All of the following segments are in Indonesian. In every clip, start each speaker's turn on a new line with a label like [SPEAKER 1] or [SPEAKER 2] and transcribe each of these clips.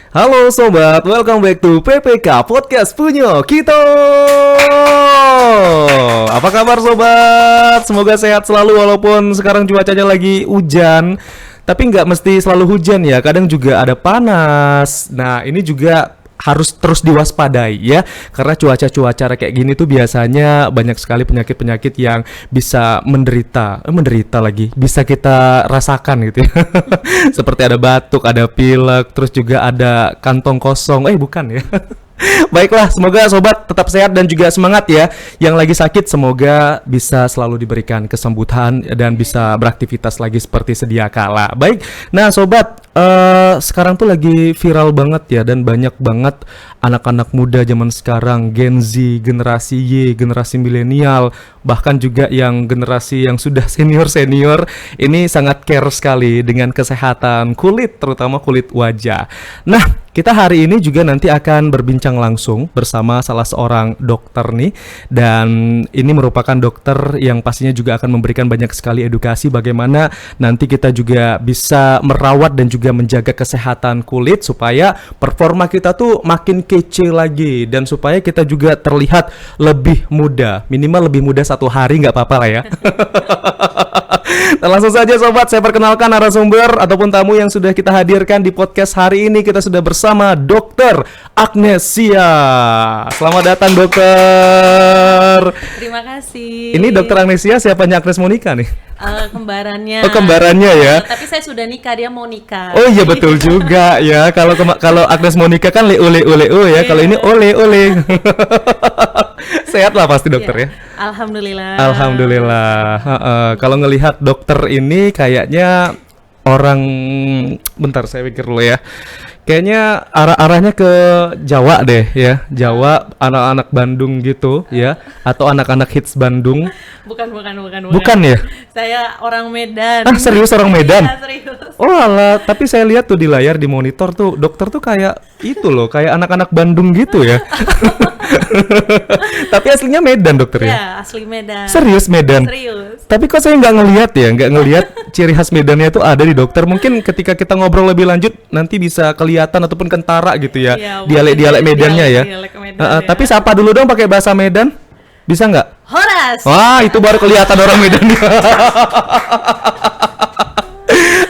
[SPEAKER 1] Halo sobat, welcome back to PPK Podcast punya kita. Apa kabar sobat? Semoga sehat selalu walaupun sekarang cuacanya lagi hujan. Tapi nggak mesti selalu hujan ya, kadang juga ada panas. Nah ini juga harus terus diwaspadai ya, karena cuaca-cuaca kayak gini tuh biasanya banyak sekali penyakit-penyakit yang bisa menderita lagi, bisa kita rasakan gitu ya. Seperti ada batuk, ada pilek, terus juga ada kantong kosong. Bukan ya. Baiklah, semoga sobat tetap sehat dan juga semangat ya. Yang lagi sakit semoga bisa selalu diberikan kesembuhan dan bisa beraktivitas lagi seperti sedia kala. Baik, nah sobat, sekarang tuh lagi viral banget ya, dan banyak banget anak-anak muda zaman sekarang, Gen Z, generasi Y, generasi milenial, bahkan juga yang generasi yang sudah senior-senior, ini sangat care sekali dengan kesehatan kulit, terutama kulit wajah. Nah, kita hari ini juga nanti akan berbincang langsung bersama salah seorang dokter nih, dan ini merupakan dokter yang pastinya juga akan memberikan banyak sekali edukasi bagaimana nanti kita juga bisa merawat dan juga menjaga kesehatan kulit supaya performa kita tuh makin kece lagi, dan supaya kita juga terlihat lebih muda, minimal lebih muda 1 hari nggak apa-apa lah ya. Dan langsung saja sobat, saya perkenalkan narasumber ataupun tamu yang sudah kita hadirkan di podcast hari ini. Kita sudah bersama Dr. Agnesia. Selamat datang dokter.
[SPEAKER 2] Terima kasih.
[SPEAKER 1] Ini Dr. Agnesia siapanya Agnes Monica nih?
[SPEAKER 2] Kembarannya.
[SPEAKER 1] Oh, kembarannya ya.
[SPEAKER 2] Tapi saya sudah nikah, dia mau nikah.
[SPEAKER 1] Oh iya betul juga ya. Kalau Agnes Monica kan Leo ya. Kalau ini ole. Sehat lah pasti dokter ya.
[SPEAKER 2] Alhamdulillah.
[SPEAKER 1] Kalau ngelihat dokter ini kayaknya orang, bentar saya pikir dulu ya. Kayaknya arahnya ke Jawa deh ya. Jawa, anak-anak Bandung gitu ya, atau anak-anak hits Bandung.
[SPEAKER 2] Bukan.
[SPEAKER 1] Bukan ya?
[SPEAKER 2] Saya orang Medan.
[SPEAKER 1] Serius orang Medan?
[SPEAKER 2] Iya, serius.
[SPEAKER 1] Oh alah, tapi saya lihat tuh di layar di monitor tuh dokter tuh kayak itu loh, kayak anak-anak Bandung gitu ya. Tapi aslinya Medan dokter ya?
[SPEAKER 2] Ya, asli Medan.
[SPEAKER 1] Serius Medan?
[SPEAKER 2] Serius.
[SPEAKER 1] Tapi kok saya nggak ngelihat ciri khas Medannya tuh ada di dokter. Mungkin ketika kita ngobrol lebih lanjut nanti bisa kelihatan ataupun kentara gitu ya, dialek Medannya ya. Tapi sapa dulu dong pakai bahasa Medan, bisa nggak?
[SPEAKER 2] Horas.
[SPEAKER 1] Wah itu baru kelihatan orang Medan.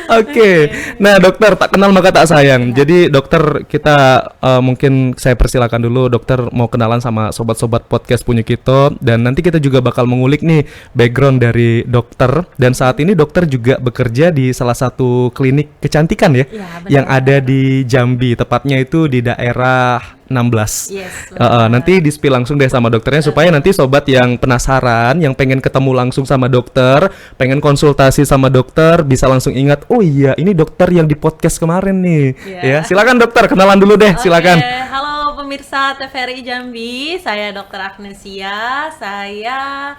[SPEAKER 1] Oke. Nah dokter, tak kenal maka tak sayang. Jadi dokter, kita mungkin saya persilakan dulu dokter mau kenalan sama sobat-sobat podcast punya kita, dan nanti kita juga bakal mengulik nih background dari dokter. Dan saat ini dokter juga bekerja di salah satu klinik kecantikan ya, yang ada di Jambi, tepatnya itu di daerah 16.
[SPEAKER 2] Yes,
[SPEAKER 1] nanti di-spill langsung deh sama dokternya supaya nanti sobat yang penasaran, yang pengen ketemu langsung sama dokter, pengen konsultasi sama dokter, bisa langsung ingat, oh iya ini dokter yang di podcast kemarin nih. Ya, silakan dokter, kenalan dulu deh, silakan.
[SPEAKER 2] Halo pemirsa TVRI Jambi, saya Dr. Agnesia. Saya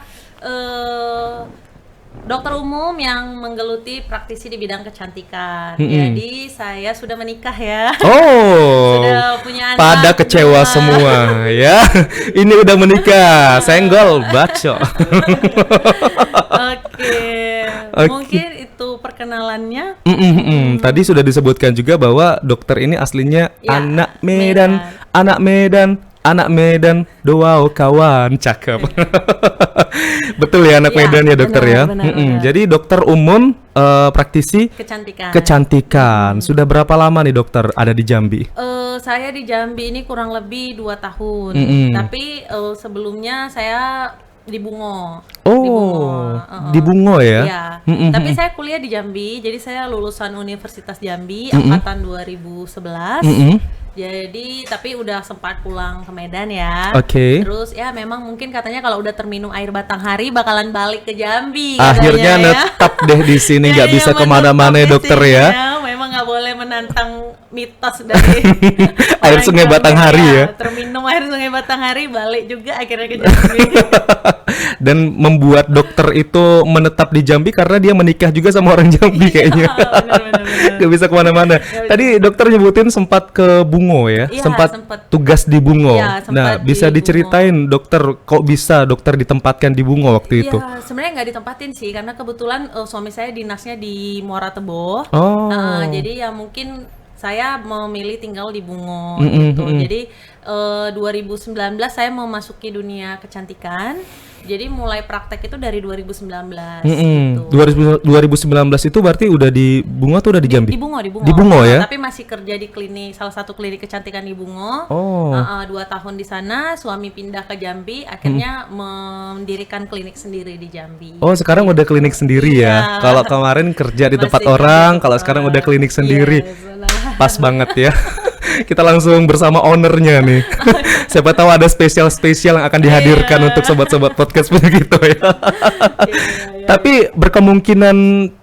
[SPEAKER 2] dokter umum yang menggeluti praktisi di bidang kecantikan. Jadi saya sudah menikah ya.
[SPEAKER 1] Oh,
[SPEAKER 2] sudah punya anak.
[SPEAKER 1] Pada kecewa semua ya. Ini udah menikah, senggol, baco.
[SPEAKER 2] Oke. Mungkin itu perkenalannya.
[SPEAKER 1] Tadi sudah disebutkan juga bahwa dokter ini aslinya
[SPEAKER 2] Ya,
[SPEAKER 1] anak Medan, doa kawan, cakep. Betul ya, anak Medan ya dokter ya.
[SPEAKER 2] Benar.
[SPEAKER 1] Jadi dokter umum, praktisi
[SPEAKER 2] kecantikan.
[SPEAKER 1] Sudah berapa lama nih dokter ada di Jambi?
[SPEAKER 2] Saya di Jambi ini kurang lebih 2 tahun. Tapi sebelumnya saya di Bungo.
[SPEAKER 1] Di Bungo ya?
[SPEAKER 2] Iya. Tapi saya kuliah di Jambi, jadi saya lulusan Universitas Jambi angkatan 2011. Jadi tapi udah sempat pulang ke Medan ya.
[SPEAKER 1] Oke.
[SPEAKER 2] Terus ya memang mungkin katanya kalau udah terminum air Batanghari bakalan balik ke Jambi.
[SPEAKER 1] Akhirnya netap deh di sini, nggak bisa kemana-mana ya dokter ya.
[SPEAKER 2] Memang nggak boleh menantang mitos dari
[SPEAKER 1] air sungai Batanghari ya.
[SPEAKER 2] Terminum air sungai Batanghari, balik juga akhirnya ke Jambi.
[SPEAKER 1] Dan membuat dokter itu menetap di Jambi karena dia menikah juga sama orang Jambi kayaknya.
[SPEAKER 2] Benar.
[SPEAKER 1] Gak bisa kemana-mana. Tadi dokter nyebutin sempat ke Bungo ya, sempat tugas di Bungo. Nah, bisa diceritain dokter, kok bisa dokter ditempatkan di Bungo waktu itu?
[SPEAKER 2] Ya, sebenarnya nggak ditempatin sih, karena kebetulan suami saya dinasnya di Muara Tebo.
[SPEAKER 1] Oh.
[SPEAKER 2] Jadi ya mungkin saya memilih tinggal di Bungo gitu. Jadi 2019 saya memasuki dunia kecantikan. Jadi mulai praktek itu dari 2019 gitu.
[SPEAKER 1] 2019 itu berarti udah di Bungo tuh udah di Jambi?
[SPEAKER 2] Di Bungo.
[SPEAKER 1] Di Bungo ya?
[SPEAKER 2] Tapi masih kerja di salah satu klinik kecantikan di Bungo.
[SPEAKER 1] Oh.
[SPEAKER 2] 2 tahun di sana, suami pindah ke Jambi, akhirnya mendirikan klinik sendiri di Jambi.
[SPEAKER 1] Oh, sekarang udah klinik sendiri ya?
[SPEAKER 2] Iya.
[SPEAKER 1] Kalau kemarin kerja di tempat
[SPEAKER 2] Masih
[SPEAKER 1] orang,
[SPEAKER 2] kerja
[SPEAKER 1] kalau
[SPEAKER 2] di
[SPEAKER 1] sekarang
[SPEAKER 2] tempat
[SPEAKER 1] udah klinik sendiri.
[SPEAKER 2] Iya, benar.
[SPEAKER 1] Pas banget ya. Kita langsung bersama ownernya nih. Siapa tahu ada spesial-spesial yang akan dihadirkan
[SPEAKER 2] Iya.
[SPEAKER 1] untuk sobat-sobat podcast begitu ya.
[SPEAKER 2] Iya.
[SPEAKER 1] Tapi berkemungkinan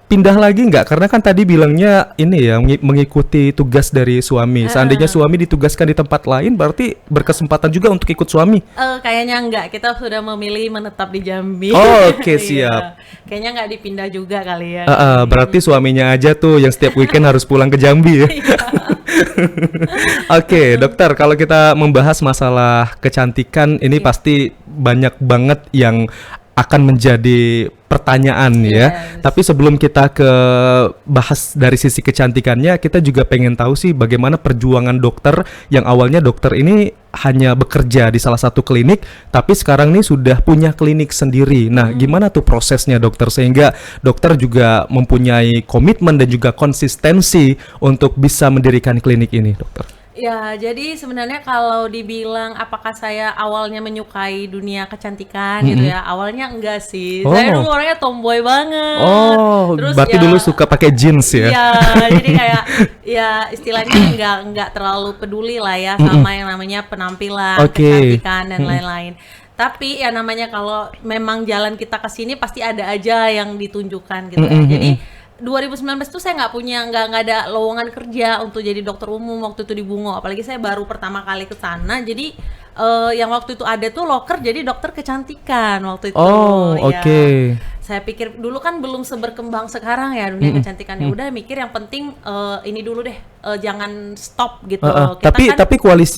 [SPEAKER 1] pindah lagi nggak? Karena kan tadi bilangnya ini ya mengikuti tugas dari suami. Seandainya suami ditugaskan di tempat lain, berarti berkesempatan juga untuk ikut suami.
[SPEAKER 2] Kayaknya enggak, kita sudah memilih menetap di Jambi.
[SPEAKER 1] Oh, oke,
[SPEAKER 2] Iya.
[SPEAKER 1] siap.
[SPEAKER 2] Kayaknya nggak dipindah juga kali ya.
[SPEAKER 1] Berarti suaminya aja tuh yang setiap weekend harus pulang ke Jambi ya. Oke, dokter, kalau kita membahas masalah kecantikan ini pasti banyak banget yang akan menjadi pertanyaan ya.
[SPEAKER 2] Yes.
[SPEAKER 1] Tapi sebelum kita ke bahas dari sisi kecantikannya, kita juga pengen tahu sih bagaimana perjuangan dokter yang awalnya dokter ini hanya bekerja di salah satu klinik, tapi sekarang nih sudah punya klinik sendiri. Nah, gimana tuh prosesnya dokter sehingga dokter juga mempunyai komitmen dan juga konsistensi untuk bisa mendirikan klinik ini, dokter?
[SPEAKER 2] Ya, jadi sebenarnya kalau dibilang apakah saya awalnya menyukai dunia kecantikan gitu ya, awalnya enggak sih. Saya dulu orangnya tomboy banget.
[SPEAKER 1] Oh,
[SPEAKER 2] Terus
[SPEAKER 1] berarti
[SPEAKER 2] ya,
[SPEAKER 1] dulu suka pakai jeans ya?
[SPEAKER 2] Iya, jadi kayak ya istilahnya enggak terlalu peduli lah ya sama yang namanya penampilan, kecantikan dan lain-lain. Tapi ya namanya kalau memang jalan kita ke sini pasti ada aja yang ditunjukkan gitu ya. Jadi 2019 tuh saya nggak ada lowongan kerja untuk jadi dokter umum waktu itu di Bungo, apalagi saya baru pertama kali ke sana. Jadi yang waktu itu ada tuh loker jadi dokter kecantikan waktu itu.
[SPEAKER 1] Oh,
[SPEAKER 2] ya.
[SPEAKER 1] oke.
[SPEAKER 2] Saya pikir dulu kan belum seberkembang sekarang ya dunia kecantikan. Ya udah mikir yang penting ini dulu deh, jangan stop gitu.
[SPEAKER 1] Tapi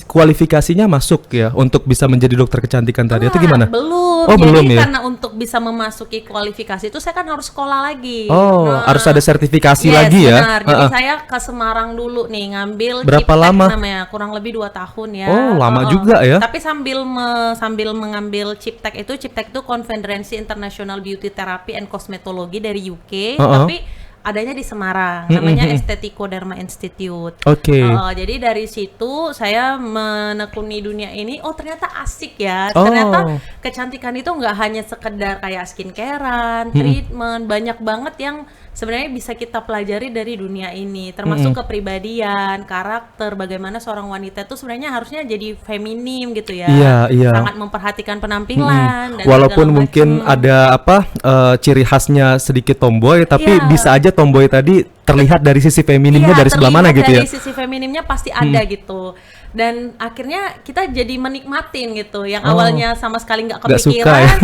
[SPEAKER 1] kualifikasinya masuk ya untuk bisa menjadi dokter kecantikan tadi atau gimana?
[SPEAKER 2] Belum.
[SPEAKER 1] Oh,
[SPEAKER 2] jadi
[SPEAKER 1] belum ya?
[SPEAKER 2] karena untuk bisa memasuki kualifikasi itu saya kan harus sekolah lagi.
[SPEAKER 1] Oh, harus ada sertifikasi lagi ya?
[SPEAKER 2] Benar. Jadi saya ke Semarang dulu nih ngambil
[SPEAKER 1] Berapa
[SPEAKER 2] Ciptek
[SPEAKER 1] lama?
[SPEAKER 2] namanya, kurang lebih 2 tahun ya.
[SPEAKER 1] Oh, lama juga ya?
[SPEAKER 2] Tapi sambil mengambil Ciptek itu Konferensi International Beauty Therapy and Cosmetology dari UK, tapi adanya di Semarang, namanya Estetico Derma Institute.
[SPEAKER 1] Oke.
[SPEAKER 2] Jadi dari situ saya menekuni dunia ini. Oh, ternyata asik ya. Ternyata kecantikan itu nggak hanya sekedar kayak skincarean, treatment, banyak banget yang sebenarnya bisa kita pelajari dari dunia ini, termasuk kepribadian, karakter, bagaimana seorang wanita itu sebenarnya harusnya jadi feminim gitu ya.
[SPEAKER 1] Iya.
[SPEAKER 2] Sangat memperhatikan penampilan dan
[SPEAKER 1] walaupun
[SPEAKER 2] segala
[SPEAKER 1] mungkin
[SPEAKER 2] macem.
[SPEAKER 1] ada ciri khasnya sedikit tomboy, tapi
[SPEAKER 2] Iya.
[SPEAKER 1] bisa aja tomboy tadi terlihat dari sisi feminimnya dari sebelah mana gitu ya?
[SPEAKER 2] Dari sisi feminimnya pasti ada gitu. Dan akhirnya kita jadi menikmatin gitu. Yang awalnya sama sekali nggak
[SPEAKER 1] Nggak suka
[SPEAKER 2] kepikiran,
[SPEAKER 1] ya?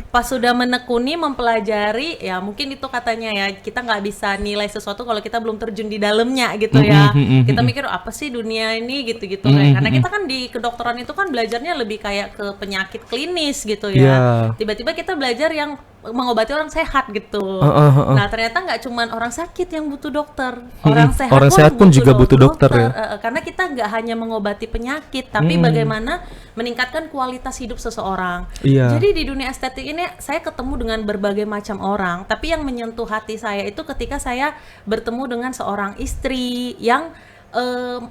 [SPEAKER 2] pas sudah menekuni, mempelajari, ya mungkin itu katanya ya, kita nggak bisa nilai sesuatu kalau kita belum terjun di dalamnya gitu ya. Kita mikir apa sih dunia ini gitu-gitu karena kita kan di kedokteran itu kan belajarnya lebih kayak ke penyakit klinis gitu ya.
[SPEAKER 1] Yeah.
[SPEAKER 2] Tiba-tiba kita belajar yang mengobati orang sehat gitu. Nah, ternyata nggak cuman orang sakit yang butuh dokter, orang sehat
[SPEAKER 1] pun juga butuh dokter ya.
[SPEAKER 2] Karena kita nggak hanya mengobati penyakit, tapi bagaimana meningkatkan kualitas hidup seseorang.
[SPEAKER 1] Iya.
[SPEAKER 2] Jadi di dunia estetik ini saya ketemu dengan berbagai macam orang, tapi yang menyentuh hati saya itu ketika saya bertemu dengan seorang istri yang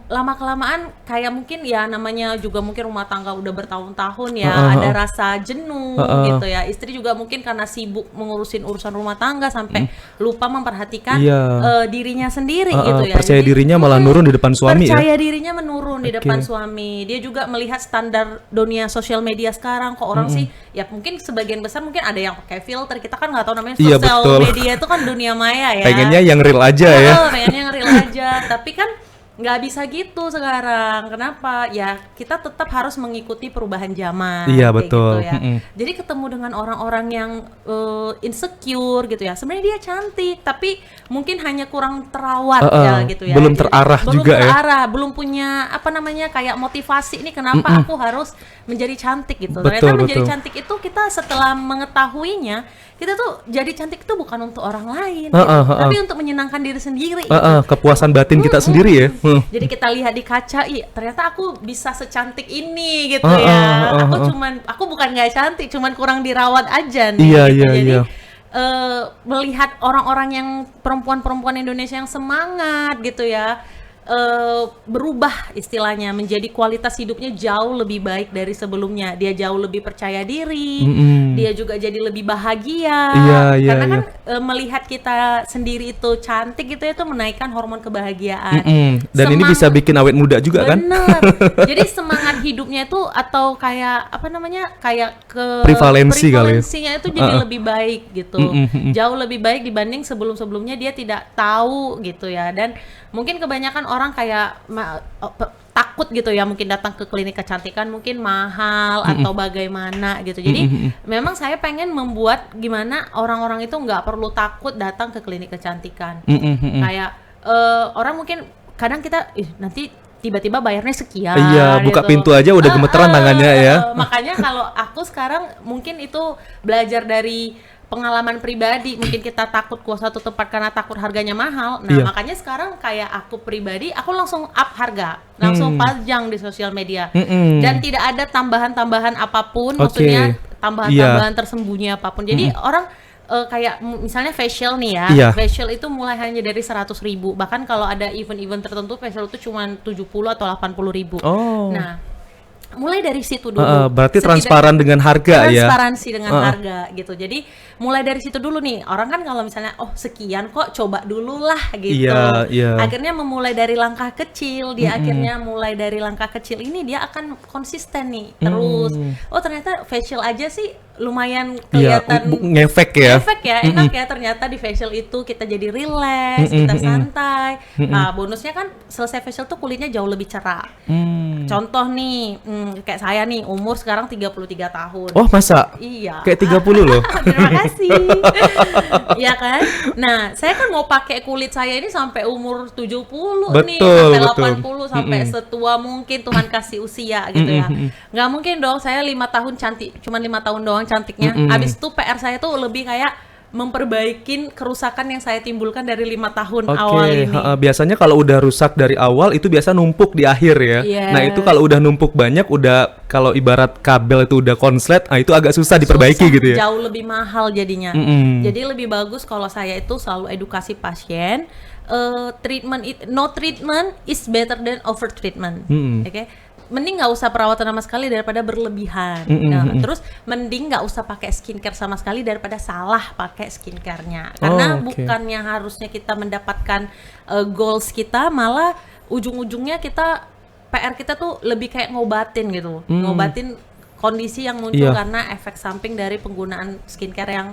[SPEAKER 2] lama-kelamaan kayak mungkin ya namanya juga mungkin rumah tangga udah bertahun-tahun ya, ada rasa jenuh gitu ya. Istri juga mungkin karena sibuk mengurusin urusan rumah tangga sampai lupa memperhatikan dirinya sendiri gitu ya.
[SPEAKER 1] Percaya
[SPEAKER 2] Jadi,
[SPEAKER 1] dirinya malah nurun di depan suami ya?
[SPEAKER 2] percaya dirinya menurun di depan suami. Dia juga melihat standar dunia sosial media sekarang, kok orang sih ya mungkin sebagian besar mungkin ada yang pakai filter, kita kan nggak tahu namanya
[SPEAKER 1] Iya,
[SPEAKER 2] sosial
[SPEAKER 1] betul.
[SPEAKER 2] media itu kan dunia maya ya.
[SPEAKER 1] Pengennya yang real aja ya?
[SPEAKER 2] Pengennya yang real aja, tapi kan nggak bisa gitu sekarang. Kenapa? Ya kita tetap harus mengikuti perubahan zaman.
[SPEAKER 1] Iya,
[SPEAKER 2] kayak
[SPEAKER 1] betul.
[SPEAKER 2] Gitu ya. Jadi ketemu dengan orang-orang yang insecure gitu ya. Sebenarnya dia cantik, tapi mungkin hanya kurang terawat ya gitu ya.
[SPEAKER 1] Belum
[SPEAKER 2] Jadi,
[SPEAKER 1] terarah juga ya.
[SPEAKER 2] belum punya apa namanya kayak motivasi ini kenapa aku harus menjadi cantik gitu.
[SPEAKER 1] Betul,
[SPEAKER 2] Ternyata menjadi
[SPEAKER 1] betul.
[SPEAKER 2] cantik itu kita setelah mengetahuinya, kita tuh jadi cantik itu bukan untuk orang lain,
[SPEAKER 1] Uh-uh,
[SPEAKER 2] gitu.
[SPEAKER 1] uh-uh.
[SPEAKER 2] Tapi untuk menyenangkan diri sendiri.
[SPEAKER 1] Kepuasan batin kita sendiri ya?
[SPEAKER 2] Jadi kita lihat di kaca, ternyata aku bisa secantik ini gitu ya. Aku bukan nggak cantik, cuman kurang dirawat aja nih.
[SPEAKER 1] Iya,
[SPEAKER 2] gitu.
[SPEAKER 1] iya,
[SPEAKER 2] Jadi
[SPEAKER 1] iya.
[SPEAKER 2] melihat orang-orang yang perempuan-perempuan Indonesia yang semangat gitu ya, berubah istilahnya menjadi kualitas hidupnya jauh lebih baik dari sebelumnya. Dia jauh lebih percaya diri, dia juga jadi lebih bahagia.
[SPEAKER 1] Iya,
[SPEAKER 2] Karena
[SPEAKER 1] iya.
[SPEAKER 2] kan melihat kita sendiri itu cantik gitu itu menaikkan hormon kebahagiaan.
[SPEAKER 1] Dan ini bisa bikin awet muda juga kan?
[SPEAKER 2] Bener. Jadi semangat hidupnya itu atau kayak apa namanya, kayak prevalensinya itu jadi lebih baik gitu. Jauh lebih baik dibanding sebelum-sebelumnya dia tidak tahu gitu ya. Dan mungkin kebanyakan orang kayak takut gitu ya, mungkin datang ke klinik kecantikan mungkin mahal atau bagaimana gitu. Jadi memang saya pengen membuat gimana orang-orang itu nggak perlu takut datang ke klinik kecantikan. Kayak orang mungkin kadang kita nanti tiba-tiba bayarnya sekian.
[SPEAKER 1] Iya, buka
[SPEAKER 2] gitu.
[SPEAKER 1] Pintu aja udah gemeteran tangannya ya.
[SPEAKER 2] Makanya kalau aku sekarang mungkin itu belajar dari pengalaman pribadi. Mungkin kita takut ke suatu tempat karena takut harganya mahal. Nah, makanya sekarang kayak aku pribadi, aku langsung up harga, langsung pajang di sosial media. Dan tidak ada tambahan-tambahan apapun, maksudnya tambahan-tambahan tersembunyi apapun. Jadi orang kayak misalnya facial nih ya, facial itu mulai hanya dari 100.000. Bahkan kalau ada event-event tertentu facial itu cuma 70 atau 80.000. Nah, mulai dari situ dulu.
[SPEAKER 1] Berarti transparan dengan harga ya.
[SPEAKER 2] Transparansi dengan harga gitu. Jadi mulai dari situ dulu nih. Orang kan kalau misalnya sekian kok, coba dulu lah gitu.
[SPEAKER 1] Iya.
[SPEAKER 2] Akhirnya memulai dari langkah kecil. Dia akhirnya mulai dari langkah kecil ini dia akan konsisten nih. Terus ternyata facial aja sih lumayan kelihatan
[SPEAKER 1] ngefek ya.
[SPEAKER 2] Efek ya, enak ya ternyata di facial itu kita jadi relax, kita santai. Nah, bonusnya kan selesai facial tuh kulitnya jauh lebih cerah. Contoh nih, kayak saya nih umur sekarang 33 tahun.
[SPEAKER 1] Oh, masa?
[SPEAKER 2] Iya.
[SPEAKER 1] Kayak 30 loh.
[SPEAKER 2] Terima kasih. Iya kan? Nah, saya kan mau pakai kulit saya ini sampai umur 70 nih, sampai 80, sampai setua mungkin Tuhan kasih usia gitu ya. Nggak mungkin dong saya 5 tahun cantik, cuma 5 tahun doang cantiknya. Abis itu PR saya tuh lebih kayak memperbaikin kerusakan yang saya timbulkan dari 5 tahun awal ini.
[SPEAKER 1] Biasanya kalau udah rusak dari awal itu biasa numpuk di akhir ya. Nah itu kalau udah numpuk banyak, udah kalau ibarat kabel itu udah konslet, itu agak susah diperbaiki gitu ya.
[SPEAKER 2] Jauh lebih mahal jadinya. Jadi lebih bagus kalau saya itu selalu edukasi pasien. No treatment is better than over treatment. Oke? Mending nggak usah perawatan sama sekali daripada berlebihan. Terus mending nggak usah pakai skincare sama sekali daripada salah pakai skincare-nya. Karena bukannya harusnya kita mendapatkan goals kita, malah ujung-ujungnya PR kita tuh lebih kayak ngobatin gitu. Ngobatin kondisi yang muncul karena efek samping dari penggunaan skincare yang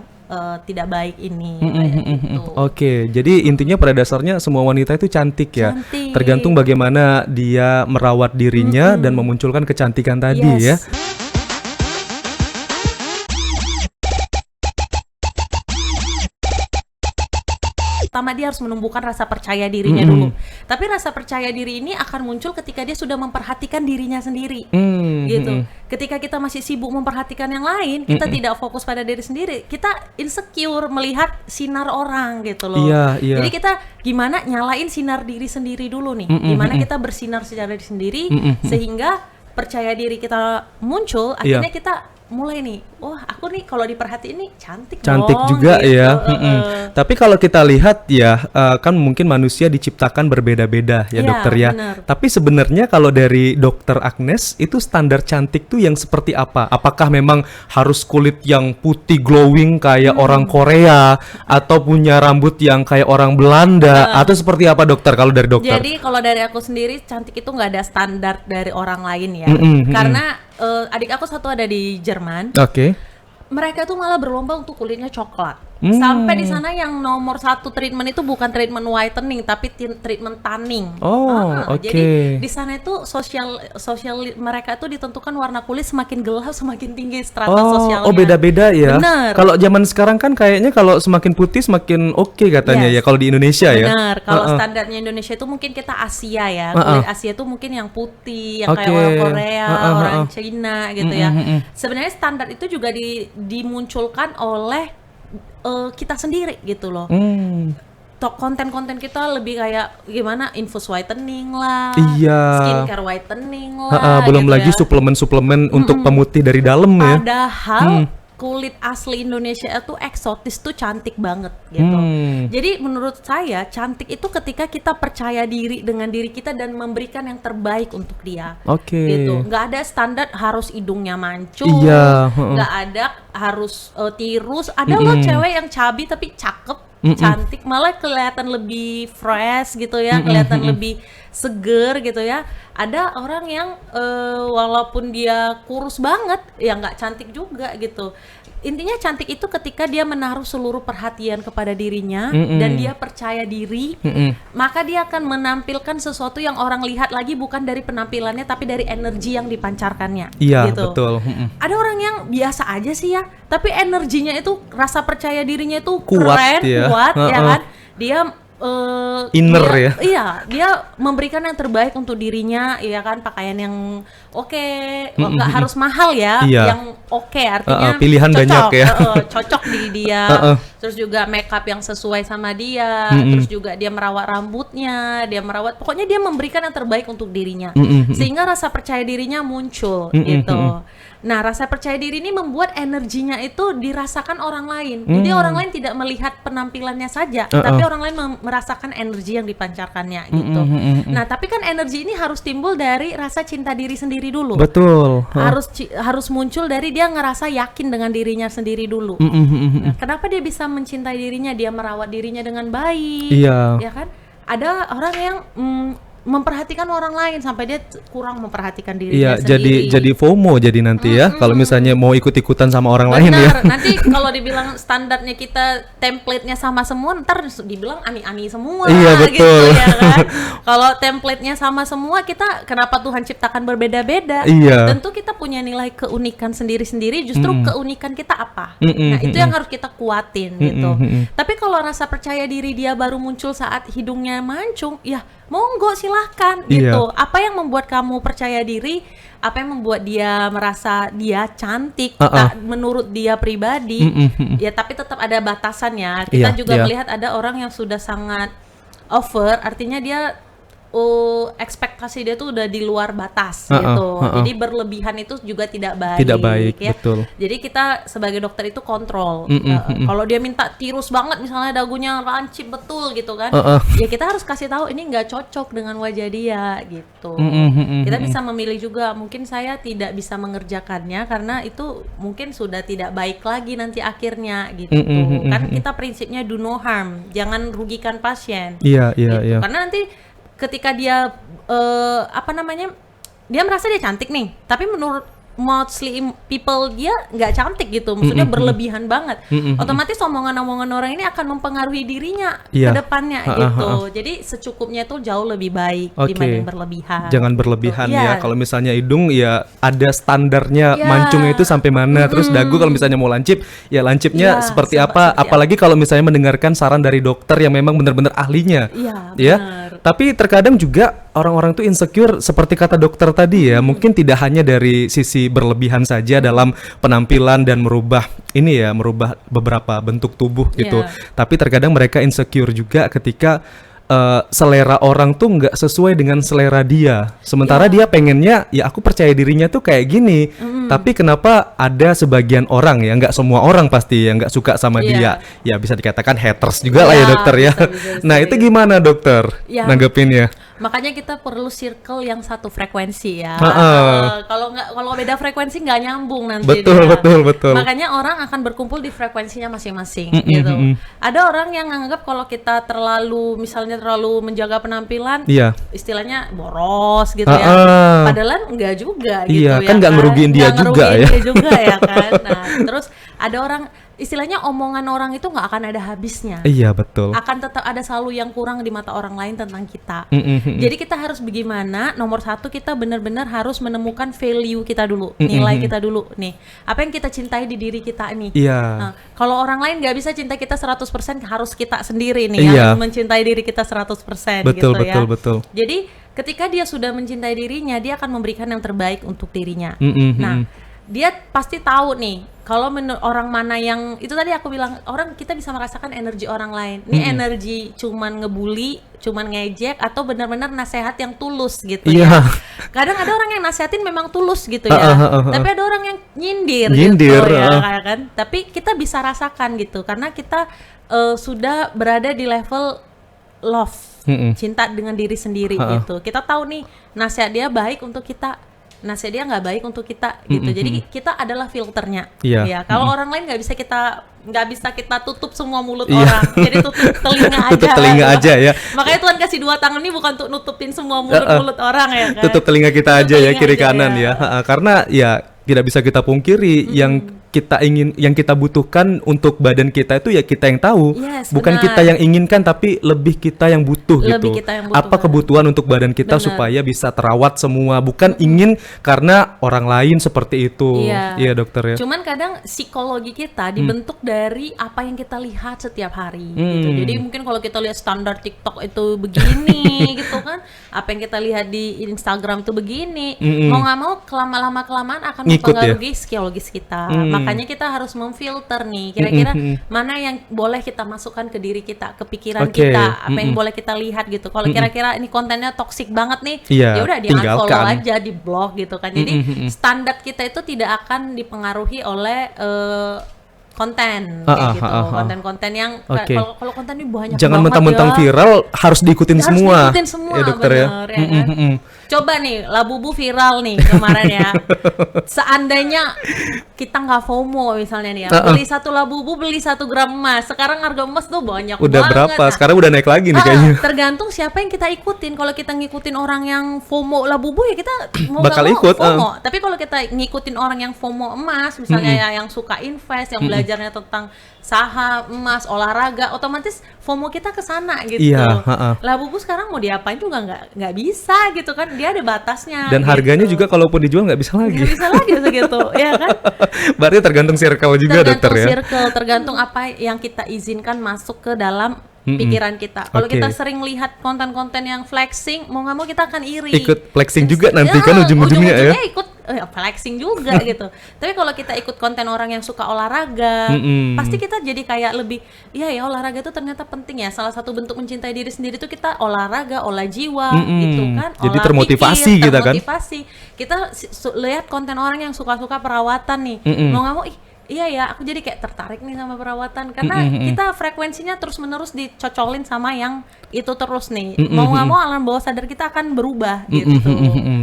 [SPEAKER 2] tidak baik ini. Gitu.
[SPEAKER 1] Oke, jadi intinya pada dasarnya semua wanita itu cantik ya. Tergantung bagaimana dia merawat dirinya dan memunculkan kecantikan tadi ya.
[SPEAKER 2] Pertama dia harus menumbuhkan rasa percaya dirinya dulu. Tapi rasa percaya diri ini akan muncul ketika dia sudah memperhatikan dirinya sendiri. Gitu. Ketika kita masih sibuk memperhatikan yang lain, kita tidak fokus pada diri sendiri. Kita insecure melihat sinar orang gitu loh. Jadi kita gimana nyalain sinar diri sendiri dulu nih. Gimana kita bersinar secara diri sendiri sehingga percaya diri kita muncul, akhirnya kita mulai nih, aku nih kalau diperhatiin nih cantik dong,
[SPEAKER 1] juga
[SPEAKER 2] gitu.
[SPEAKER 1] ya. Tapi kalau kita lihat ya, kan mungkin manusia diciptakan berbeda-beda ya dokter ya.
[SPEAKER 2] Bener.
[SPEAKER 1] Tapi sebenarnya kalau dari dokter Agnes itu standar cantik tuh yang seperti apa? Apakah memang harus kulit yang putih glowing kayak orang Korea, atau punya rambut yang kayak orang Belanda, atau seperti apa dokter kalau dari dokter?
[SPEAKER 2] Jadi kalau dari aku sendiri cantik itu nggak ada standar dari orang lain ya. Karena adik aku satu ada di Jerman. Mereka tuh malah berlomba untuk kulitnya coklat. Sampai di sana yang nomor 1 treatment itu bukan treatment whitening tapi treatment tanning. Jadi di sana itu sosial mereka tuh ditentukan warna kulit semakin gelap semakin tinggi strata sosialnya.
[SPEAKER 1] Beda-beda ya.
[SPEAKER 2] Bener.
[SPEAKER 1] Kalau zaman sekarang kan kayaknya kalau semakin putih semakin oke katanya ya kalau di Indonesia ya.
[SPEAKER 2] Benar. Kalau standarnya Indonesia itu mungkin kita Asia ya. Kulit Asia itu mungkin yang putih, yang kayak orang Korea, orang Cina gitu ya. Sebenarnya standar itu juga dimunculkan oleh kita sendiri gitu loh. konten-konten kita lebih kayak gimana infus whitening lah,
[SPEAKER 1] Iya.
[SPEAKER 2] skincare whitening lah,
[SPEAKER 1] Belum
[SPEAKER 2] gitu
[SPEAKER 1] lagi
[SPEAKER 2] ya.
[SPEAKER 1] suplemen-suplemen untuk pemutih dari dalam ya.
[SPEAKER 2] Padahal kulit asli Indonesia itu eksotis tuh cantik banget gitu. Jadi menurut saya cantik itu ketika kita percaya diri dengan diri kita dan memberikan yang terbaik untuk dia.
[SPEAKER 1] Oke.
[SPEAKER 2] Gitu. Nggak ada standar harus hidungnya mancung,
[SPEAKER 1] Iya,
[SPEAKER 2] nggak ada harus tirus. Ada loh cewek yang cabi tapi cakep, cantik, malah kelihatan lebih fresh gitu ya, kelihatan lebih seger gitu ya. Ada orang yang walaupun dia kurus banget ya nggak cantik juga gitu. Intinya cantik itu ketika dia menaruh seluruh perhatian kepada dirinya dan dia percaya diri, maka dia akan menampilkan sesuatu yang orang lihat lagi bukan dari penampilannya tapi dari energi yang dipancarkannya.
[SPEAKER 1] Iya,
[SPEAKER 2] gitu.
[SPEAKER 1] betul.
[SPEAKER 2] Ada orang yang biasa aja sih ya, tapi energinya itu, rasa percaya dirinya itu
[SPEAKER 1] Kuat
[SPEAKER 2] keren,
[SPEAKER 1] ya.
[SPEAKER 2] kuat ya kan. Dia
[SPEAKER 1] Inner
[SPEAKER 2] dia,
[SPEAKER 1] ya.
[SPEAKER 2] Iya, dia memberikan yang terbaik untuk dirinya, ya kan, pakaian yang oke, nggak harus mahal ya,
[SPEAKER 1] Iya.
[SPEAKER 2] yang oke artinya
[SPEAKER 1] Pilihan
[SPEAKER 2] cocok,
[SPEAKER 1] banyak ya.
[SPEAKER 2] cocok di dia. Terus juga makeup yang sesuai sama dia, terus juga dia merawat rambutnya, pokoknya dia memberikan yang terbaik untuk dirinya, sehingga rasa percaya dirinya muncul gitu. Nah, rasa percaya diri ini membuat energinya itu dirasakan orang lain. Jadi orang lain tidak melihat penampilannya saja, tapi orang lain merasakan energi yang dipancarkannya gitu. Nah, tapi kan energi ini harus timbul dari rasa cinta diri sendiri dulu.
[SPEAKER 1] Betul.
[SPEAKER 2] Harus muncul dari dia ngerasa yakin dengan dirinya sendiri dulu. Nah, kenapa dia bisa mencintai dirinya? Dia merawat dirinya dengan baik.
[SPEAKER 1] Iya.
[SPEAKER 2] Ya kan? Ada orang yang memperhatikan orang lain sampai dia kurang memperhatikan dirinya sendiri.
[SPEAKER 1] jadi FOMO jadi nanti ya kalau misalnya mau ikut-ikutan sama orang lain ya.
[SPEAKER 2] Benar, nanti kalau dibilang standarnya kita template-nya sama semua, ntar dibilang ani-ani semua.
[SPEAKER 1] Iya, betul.
[SPEAKER 2] Gitu ya kan. Kalau template-nya sama semua, kita kenapa Tuhan ciptakan berbeda-beda?
[SPEAKER 1] Iya.
[SPEAKER 2] Tentu kita punya nilai keunikan sendiri-sendiri, justru keunikan kita apa? Nah, itu yang harus kita kuatin gitu. Tapi kalau rasa percaya diri dia baru muncul saat hidungnya mancung, ya monggo silahkan gitu. Apa yang membuat kamu percaya diri? Apa yang membuat dia merasa dia cantik menurut dia pribadi? Ya tapi tetap ada batasannya. Kita juga melihat ada orang yang sudah sangat over, artinya dia ekspektasi dia tuh udah di luar batas gitu. Jadi berlebihan itu juga tidak baik.
[SPEAKER 1] Tidak baik,
[SPEAKER 2] ya.
[SPEAKER 1] betul.
[SPEAKER 2] Jadi kita sebagai dokter itu kontrol. Kalau dia minta tirus banget, misalnya dagunya lancip betul gitu kan, ya kita harus kasih tahu ini nggak cocok dengan wajah dia gitu. Kita bisa memilih juga. Mungkin saya tidak bisa mengerjakannya karena itu mungkin sudah tidak baik lagi nanti akhirnya gitu. Kan kita prinsipnya do no harm, jangan rugikan pasien.
[SPEAKER 1] Iya.
[SPEAKER 2] Karena nanti ketika dia dia merasa dia cantik nih, tapi menurut mostly people dia nggak cantik gitu, maksudnya berlebihan banget. Otomatis omongan-omongan orang ini akan mempengaruhi dirinya ke depannya gitu. Jadi secukupnya itu jauh lebih baik dibanding berlebihan.
[SPEAKER 1] Jangan berlebihan ya. Kalau misalnya hidung ya ada standarnya, mancungnya itu sampai mana. Terus dagu kalau misalnya mau lancip, ya lancipnya seperti apa. Apalagi kalau misalnya mendengarkan saran dari dokter yang memang benar-benar ahlinya.
[SPEAKER 2] Iya,
[SPEAKER 1] Tapi terkadang juga orang-orang tuh insecure seperti kata dokter tadi ya. Mungkin tidak hanya dari sisi berlebihan saja dalam penampilan dan merubah beberapa bentuk tubuh gitu. Tapi terkadang mereka insecure juga ketika selera orang tuh nggak sesuai dengan selera dia. Sementara dia pengennya, ya aku percaya dirinya tuh kayak gini. Tapi kenapa ada sebagian orang ya, nggak semua orang pasti yang nggak suka sama dia. Ya bisa dikatakan haters juga lah ya dokter ya. Nah itu gimana dokter nanggepinnya?
[SPEAKER 2] Makanya kita perlu circle yang satu frekuensi ya. Kalau beda frekuensi nggak nyambung nanti.
[SPEAKER 1] Betul.
[SPEAKER 2] Makanya orang akan berkumpul di frekuensinya masing-masing gitu. Ada orang yang nganggap kalau kita terlalu menjaga penampilan, istilahnya boros gitu ya. Padahal enggak juga gitu ya.
[SPEAKER 1] Kan nggak ngerugiin dia juga
[SPEAKER 2] ya kan. Nah, terus ada orang istilahnya omongan orang itu nggak akan ada habisnya.
[SPEAKER 1] Iya betul.
[SPEAKER 2] Akan tetap ada selalu yang kurang di mata orang lain tentang kita. Jadi kita harus bagaimana? Nomor satu kita benar-benar harus menemukan value kita dulu, nilai kita dulu nih. Apa yang kita cintai di diri kita nih. Nah, kalau orang lain nggak bisa cinta kita 100%, harus kita sendiri nih harus mencintai diri kita 100% gitu ya.
[SPEAKER 1] Betul.
[SPEAKER 2] Jadi ketika dia sudah mencintai dirinya, dia akan memberikan yang terbaik untuk dirinya. Nah, dia pasti tahu nih kalau menurut orang mana yang itu tadi aku bilang, orang kita bisa merasakan energi orang lain. Ini energi cuman ngebully, cuman ngejek, atau benar-benar nasihat yang tulus gitu ya. Kadang ada orang yang nasihatin memang tulus gitu ya, tapi ada orang yang nyindir gitu ya, kayak kan. Tapi kita bisa rasakan gitu karena kita sudah berada di level love, cinta dengan diri sendiri gitu. Kita tahu nih nasihat dia baik untuk kita, nasihat dia nggak baik untuk kita gitu. Jadi kita adalah filternya. Ya, kalau orang lain nggak bisa kita tutup semua mulut orang. Jadi tutup telinga aja.
[SPEAKER 1] Tutup telinga aja ya.
[SPEAKER 2] Makanya Tuhan kasih 2 tangan ini bukan untuk nutupin semua mulut-mulut orang ya kan.
[SPEAKER 1] Tutup telinga kita aja ya, kiri kanan ya. Karena ya tidak bisa kita pungkiri yang kita butuhkan untuk badan kita itu ya kita yang tahu, bukan kita yang inginkan, tapi lebih kita yang butuh gitu. Apa kebutuhan untuk badan kita supaya bisa terawat semua, bukan ingin karena orang lain seperti itu. Iya dokter ya.
[SPEAKER 2] Cuman kadang psikologi kita dibentuk dari apa yang kita lihat setiap hari gitu. Jadi mungkin kalau kita lihat standar TikTok itu begini gitu kan, apa yang kita lihat di Instagram itu begini, mau nggak mau kelamaan akan mempengaruhi psikologis kita. Makanya kita harus memfilter nih, kira-kira mana yang boleh kita masukkan ke diri kita, ke pikiran kita, apa yang boleh kita lihat gitu. Kalau kira-kira ini kontennya toksik banget nih, ya udah di-unfollow aja, di-blog gitu kan. Jadi standar kita itu tidak akan dipengaruhi oleh konten kayak gitu, konten-konten yang kalau konten ini banyak
[SPEAKER 1] jangan
[SPEAKER 2] banget
[SPEAKER 1] mentang-mentang viral harus diikutin semua.
[SPEAKER 2] Diikutin semua
[SPEAKER 1] ya dokter
[SPEAKER 2] bener, ya kan? Coba nih Labubu viral nih kemarin ya. Seandainya kita nggak FOMO misalnya nih ya, beli 1 Labubu beli 1 gram emas. Sekarang harga emas tuh banyak
[SPEAKER 1] udah
[SPEAKER 2] banget.
[SPEAKER 1] Berapa? Sekarang udah naik lagi nih kayaknya.
[SPEAKER 2] Tergantung siapa yang kita ikutin. Kalau kita ngikutin orang yang FOMO Labubu ya kita mau
[SPEAKER 1] bakal ikut
[SPEAKER 2] FOMO. Tapi kalau kita ngikutin orang yang FOMO emas misalnya ya, yang suka invest, yang belajarnya tentang saham, emas, olahraga, otomatis FOMO kita ke sana gitu. Labubu sekarang mau diapain juga nggak bisa gitu kan, dia ada batasnya.
[SPEAKER 1] Dan
[SPEAKER 2] gitu.
[SPEAKER 1] harganya juga kalaupun dijual nggak bisa lagi.
[SPEAKER 2] Nggak bisa lagi segitu, ya kan?
[SPEAKER 1] Berarti tergantung circle juga dokter ya.
[SPEAKER 2] Tergantung apa yang kita izinkan masuk ke dalam pikiran kita. Kalau kita sering lihat konten-konten yang flexing, mau nggak mau kita akan iri.
[SPEAKER 1] Ikut flexing juga nanti kan ujung-ujungnya ya.
[SPEAKER 2] Ikut flexing juga gitu. Tapi kalau kita ikut konten orang yang suka olahraga, pasti kita jadi kayak lebih, ya olahraga itu ternyata penting ya. Salah satu bentuk mencintai diri sendiri itu kita olahraga, olah jiwa gitu kan.
[SPEAKER 1] Jadi termotivasi kita kan.
[SPEAKER 2] Kita lihat konten orang yang suka-suka perawatan nih, mau nggak mau iya ya, aku jadi kayak tertarik nih sama perawatan karena kita frekuensinya terus-menerus dicocolin sama yang itu terus nih. Mau nggak mau alam bawah sadar kita akan berubah gitu.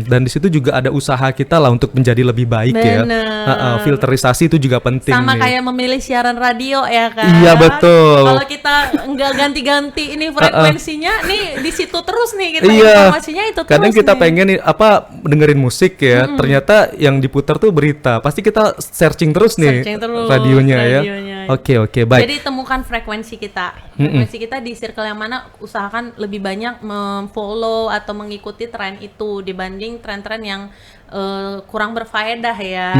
[SPEAKER 1] Dan di situ juga ada usaha kita lah untuk menjadi lebih baik.
[SPEAKER 2] Bener.
[SPEAKER 1] Ya. Filterisasi itu juga penting.
[SPEAKER 2] Sama
[SPEAKER 1] nih.
[SPEAKER 2] Kayak memilih siaran radio ya kan.
[SPEAKER 1] Iya betul.
[SPEAKER 2] Kalau kita nggak ganti-ganti ini frekuensinya nih di situ terus nih kita informasinya itu terus.
[SPEAKER 1] Kadang kita pengen nih dengerin musik ya. Ternyata yang diputar tuh berita. Pasti kita searching terus nih. Radionya ya. Oke, baik.
[SPEAKER 2] Jadi temukan frekuensi kita. Frekuensi kita di circle yang mana, usahakan lebih banyak memfollow atau mengikuti tren itu dibanding tren-tren yang kurang berfaedah ya.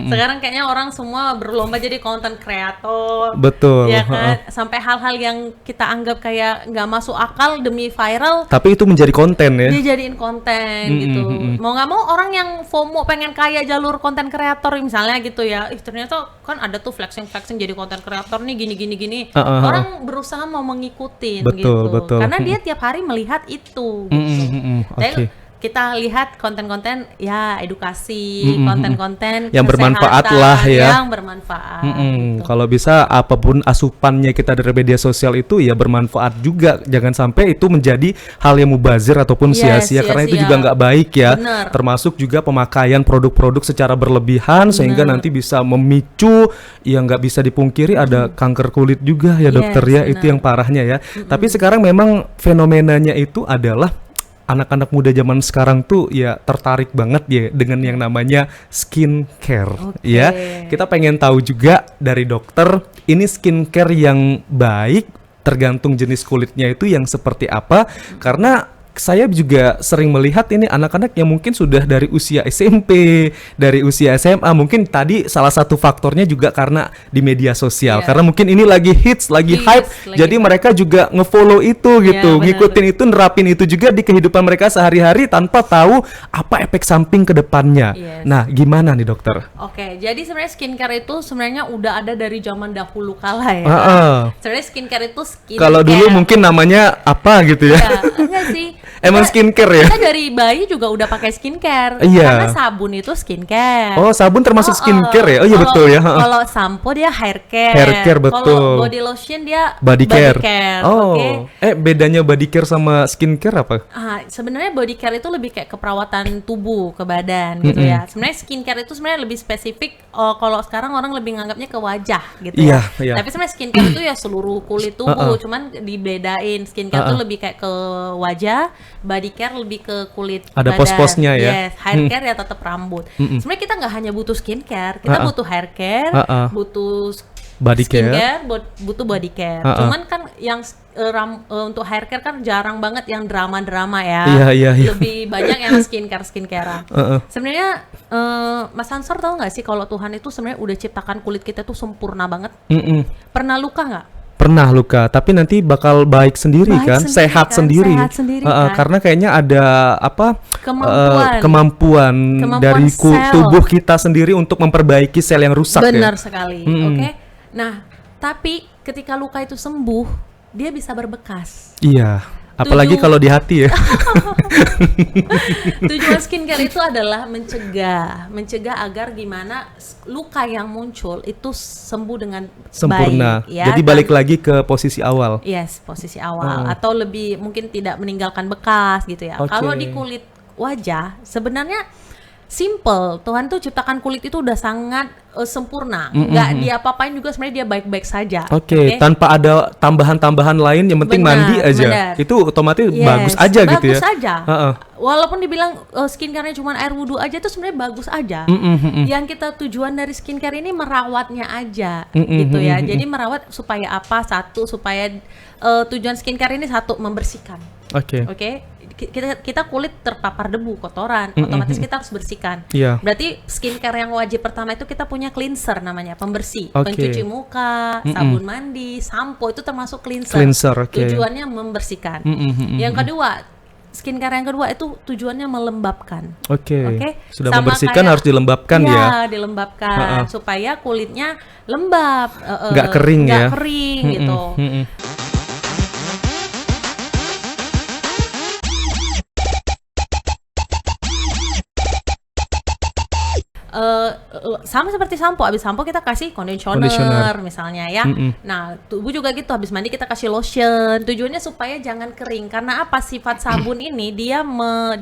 [SPEAKER 2] Sekarang kayaknya orang semua berlomba jadi content creator.
[SPEAKER 1] Betul.
[SPEAKER 2] Ya kan? Sampai hal-hal yang kita anggap kayak nggak masuk akal demi viral.
[SPEAKER 1] Tapi itu menjadi konten ya.
[SPEAKER 2] Dijadiin konten gitu. Mau nggak mau orang yang FOMO pengen kayak jalur konten kreator misalnya gitu ya. Ternyata kan ada tuh flexing jadi konten kreator nih gini. Orang berusaha mau mengikuti gitu.
[SPEAKER 1] Betul.
[SPEAKER 2] Karena dia tiap hari melihat itu. Gitu. Kita lihat konten-konten ya edukasi, konten-konten
[SPEAKER 1] yang bermanfaat lah ya.
[SPEAKER 2] Yang bermanfaat.
[SPEAKER 1] Gitu. Kalau bisa apapun asupannya kita dari media sosial itu ya bermanfaat juga. Jangan sampai itu menjadi hal yang mubazir ataupun sia-sia karena itu juga nggak baik ya.
[SPEAKER 2] Bener.
[SPEAKER 1] Termasuk juga pemakaian produk-produk secara berlebihan sehingga nanti bisa memicu yang nggak bisa dipungkiri ada kanker kulit juga ya dokter ya. Bener. Itu yang parahnya ya. Tapi sekarang memang fenomenanya itu adalah anak-anak muda zaman sekarang tuh ya tertarik banget ya dengan yang namanya skincare ya. Kita pengen tahu juga dari dokter, ini skincare yang baik tergantung jenis kulitnya itu yang seperti apa, karena saya juga sering melihat ini anak-anak yang mungkin sudah dari usia SMP, dari usia SMA, mungkin tadi salah satu faktornya juga karena di media sosial.
[SPEAKER 2] Iya.
[SPEAKER 1] Karena mungkin ini lagi hits, lagi
[SPEAKER 2] Hits,
[SPEAKER 1] hype,
[SPEAKER 2] lagi
[SPEAKER 1] jadi
[SPEAKER 2] hype.
[SPEAKER 1] mereka juga ngefollow itu gitu,
[SPEAKER 2] Iya, benar,
[SPEAKER 1] ngikutin itu, nerapin itu juga di kehidupan mereka sehari-hari tanpa tahu apa efek samping ke depannya.
[SPEAKER 2] Yes.
[SPEAKER 1] Nah, gimana nih dokter?
[SPEAKER 2] Oke, jadi sebenarnya skincare itu sebenarnya udah ada dari zaman dahulu kala ya. Sebenarnya skincare itu skincare.
[SPEAKER 1] Kalau dulu mungkin namanya apa gitu ya?
[SPEAKER 2] Ya, enggak sih.
[SPEAKER 1] Emang skincare ya?
[SPEAKER 2] Kita dari bayi juga udah pakai skincare.
[SPEAKER 1] Iya.
[SPEAKER 2] Karena sabun itu skincare.
[SPEAKER 1] Oh, sabun termasuk skincare ya? Oh iya, betul ya.
[SPEAKER 2] Kalau sampo dia hair care.
[SPEAKER 1] Hair care, betul.
[SPEAKER 2] Kalau body lotion dia
[SPEAKER 1] Body care. Oh,
[SPEAKER 2] Oke.
[SPEAKER 1] bedanya body care sama skincare apa?
[SPEAKER 2] Sebenarnya body care itu lebih kayak keperawatan tubuh, ke badan gitu ya. Sebenarnya skincare itu sebenarnya lebih spesifik. Kalau sekarang orang lebih nganggapnya ke wajah gitu
[SPEAKER 1] Iya,
[SPEAKER 2] ya.
[SPEAKER 1] iya.
[SPEAKER 2] Tapi sebenarnya skincare itu ya seluruh kulit tubuh. Cuman dibedain. Skincare itu lebih kayak ke wajah, body care lebih ke kulit
[SPEAKER 1] Ada
[SPEAKER 2] badan.
[SPEAKER 1] pos-posnya ya?
[SPEAKER 2] Yes, hair care ya tetap rambut. Sebenarnya kita nggak hanya butuh skincare, kita butuh hair care, butuh
[SPEAKER 1] Body care.
[SPEAKER 2] skincare, butuh body care. Cuman kan yang untuk hair care kan jarang banget yang drama-drama ya.
[SPEAKER 1] Iya.
[SPEAKER 2] Lebih banyak yang skincare-skincarean. Sebenarnya Mas Ansor tahu nggak sih kalau Tuhan itu sebenarnya udah ciptakan kulit kita tuh sempurna banget. Pernah luka nggak?
[SPEAKER 1] Pernah luka, tapi nanti bakal baik sendiri
[SPEAKER 2] Baik
[SPEAKER 1] kan,
[SPEAKER 2] sendiri
[SPEAKER 1] sehat
[SPEAKER 2] kan,
[SPEAKER 1] sendiri.
[SPEAKER 2] sehat sendiri kan.
[SPEAKER 1] Karena kayaknya ada apa?
[SPEAKER 2] Kemampuan
[SPEAKER 1] dari
[SPEAKER 2] sel.
[SPEAKER 1] tubuh kita sendiri untuk memperbaiki sel yang rusak
[SPEAKER 2] Benar
[SPEAKER 1] ya.
[SPEAKER 2] sekali. Oke. Nah, tapi ketika luka itu sembuh, dia bisa berbekas.
[SPEAKER 1] Iya. Apalagi kalau di hati ya.
[SPEAKER 2] Tujuan skincare itu adalah mencegah agar gimana luka yang muncul itu sembuh dengan
[SPEAKER 1] Sempurna.
[SPEAKER 2] baik. Ya,
[SPEAKER 1] Jadi balik lagi ke posisi awal.
[SPEAKER 2] Yes, posisi awal atau lebih mungkin tidak meninggalkan bekas gitu ya.
[SPEAKER 1] Oke.
[SPEAKER 2] Kalau di kulit wajah sebenarnya simple. Tuhan tuh ciptakan kulit itu udah sangat sempurna. Nggak diapa-apain juga sebenarnya dia baik-baik saja.
[SPEAKER 1] Oke, tanpa ada tambahan-tambahan lain, yang penting
[SPEAKER 2] Benar,
[SPEAKER 1] mandi aja.
[SPEAKER 2] benar.
[SPEAKER 1] Itu otomatis
[SPEAKER 2] Yes,
[SPEAKER 1] bagus aja gitu ya.
[SPEAKER 2] Bagus aja.
[SPEAKER 1] Heeh.
[SPEAKER 2] Walaupun dibilang skincare-nya cuma air wudhu aja itu sebenarnya bagus aja. Yang kita tujuan dari skincare ini merawatnya aja gitu ya. Jadi merawat supaya apa? Satu, supaya tujuan skincare ini satu membersihkan.
[SPEAKER 1] Oke.
[SPEAKER 2] Kita kulit terpapar debu, kotoran, otomatis kita harus bersihkan.
[SPEAKER 1] Iya.
[SPEAKER 2] Berarti skincare yang wajib pertama itu kita punya cleanser namanya, pembersih,
[SPEAKER 1] Oke.
[SPEAKER 2] pencuci muka, sabun mandi, sampo itu termasuk cleanser.
[SPEAKER 1] Cleanser, oke.
[SPEAKER 2] Tujuannya membersihkan. Yang kedua, skincare yang kedua itu tujuannya melembabkan.
[SPEAKER 1] Oke.
[SPEAKER 2] Oke.
[SPEAKER 1] Sudah
[SPEAKER 2] Sama
[SPEAKER 1] membersihkan
[SPEAKER 2] kayak-
[SPEAKER 1] harus dilembabkan ya.
[SPEAKER 2] Iya, dilembabkan supaya kulitnya lembab,
[SPEAKER 1] Nggak kering
[SPEAKER 2] nggak
[SPEAKER 1] ya.
[SPEAKER 2] kering gitu. Sama seperti sampo, habis sampo kita kasih conditioner misalnya ya. Nah, tubuh juga gitu, habis mandi kita kasih lotion. Tujuannya supaya jangan kering. Karena apa? Sifat sabun ini dia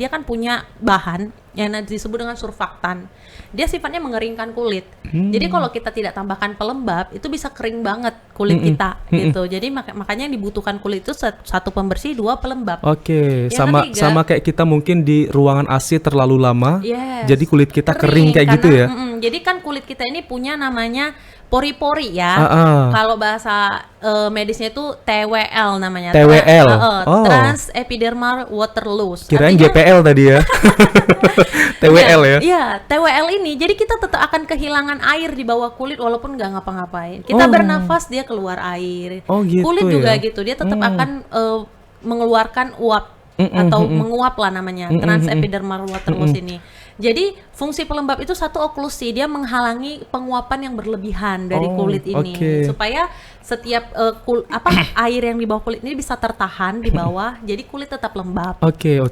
[SPEAKER 2] kan punya bahan yang disebut dengan surfaktan. Dia sifatnya mengeringkan kulit. Jadi kalau kita tidak tambahkan pelembab, itu bisa kering banget kulit kita gitu. Jadi makanya yang dibutuhkan kulit itu satu pembersih, dua pelembab.
[SPEAKER 1] Oke,
[SPEAKER 2] Yang
[SPEAKER 1] sama
[SPEAKER 2] ketiga-
[SPEAKER 1] sama kayak kita mungkin di ruangan AC terlalu lama,
[SPEAKER 2] Yes.
[SPEAKER 1] jadi kulit kita kering kayak gitu ya.
[SPEAKER 2] Jadi kan kulit kita ini punya namanya pori-pori ya. Kalau bahasa medisnya itu TWL namanya.
[SPEAKER 1] TWL. Oh.
[SPEAKER 2] Trans Epidermal Water Loss.
[SPEAKER 1] Kirain
[SPEAKER 2] Artinya-
[SPEAKER 1] GPL tadi ya. TWL ya.
[SPEAKER 2] Iya, TWL ini. Jadi kita tetap akan kehilangan air di bawah kulit walaupun nggak ngapa-ngapain. Kita bernafas dia keluar air.
[SPEAKER 1] Oh, gitu
[SPEAKER 2] Kulit juga
[SPEAKER 1] ya.
[SPEAKER 2] gitu. Dia tetap akan mengeluarkan uap atau menguap lah namanya. Trans Epidermal Water Loss ini. Jadi fungsi pelembab itu satu oklusi, dia menghalangi penguapan yang berlebihan dari kulit ini supaya setiap air yang di bawah kulit ini bisa tertahan di bawah, jadi kulit tetap lembab.
[SPEAKER 1] Oke.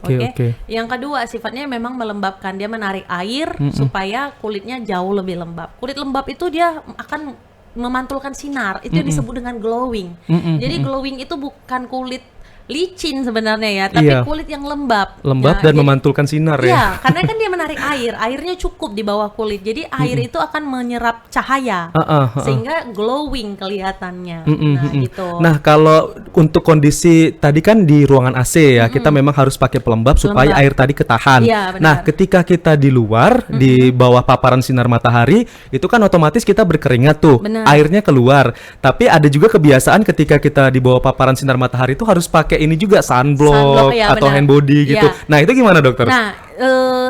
[SPEAKER 2] Yang kedua sifatnya memang melembabkan, dia menarik air supaya kulitnya jauh lebih lembab. Kulit lembab itu dia akan memantulkan sinar, itu yang disebut dengan glowing. Jadi glowing itu bukan kulit licin sebenarnya ya, tapi
[SPEAKER 1] Iya.
[SPEAKER 2] kulit yang lembab.
[SPEAKER 1] Lembab
[SPEAKER 2] Nah,
[SPEAKER 1] dan
[SPEAKER 2] jadi-
[SPEAKER 1] memantulkan sinar ya.
[SPEAKER 2] Iya, karena kan dia menarik air, airnya cukup di bawah kulit, jadi air itu akan menyerap cahaya, sehingga glowing kelihatannya. Nah, gitu.
[SPEAKER 1] Nah, kalau untuk kondisi tadi kan di ruangan AC ya, kita memang harus pakai pelembab supaya air tadi ketahan.
[SPEAKER 2] Iya, benar.
[SPEAKER 1] Nah, ketika kita di luar, di bawah paparan sinar matahari, itu kan otomatis kita berkeringat tuh,
[SPEAKER 2] Benar.
[SPEAKER 1] airnya keluar. Tapi ada juga kebiasaan ketika kita di bawah paparan sinar matahari itu harus pakai pakai ini juga sunblock
[SPEAKER 2] Sunblock, ya,
[SPEAKER 1] atau
[SPEAKER 2] benar.
[SPEAKER 1] hand body gitu.
[SPEAKER 2] Ya.
[SPEAKER 1] Nah, itu gimana dokter?
[SPEAKER 2] Nah,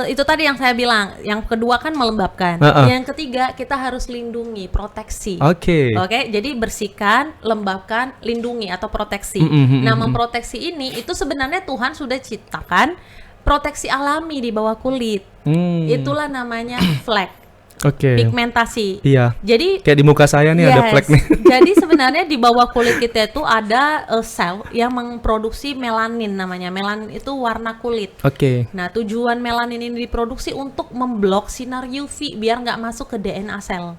[SPEAKER 2] itu tadi yang saya bilang. Yang kedua kan melembabkan. Yang ketiga kita harus lindungi, proteksi.
[SPEAKER 1] Oke.
[SPEAKER 2] Oke, jadi bersihkan, lembabkan, lindungi atau proteksi. Nah, memproteksi ini itu sebenarnya Tuhan sudah ciptakan proteksi alami di bawah kulit. Itulah namanya flek.
[SPEAKER 1] Oke.
[SPEAKER 2] Pigmentasi.
[SPEAKER 1] Iya.
[SPEAKER 2] Jadi
[SPEAKER 1] kayak di muka saya nih ada flek nih.
[SPEAKER 2] Jadi sebenarnya di bawah kulit kita itu ada sel yang memproduksi melanin namanya. Melanin itu warna kulit.
[SPEAKER 1] Oke.
[SPEAKER 2] Nah, tujuan melanin ini diproduksi untuk memblok sinar UV biar nggak masuk ke DNA sel.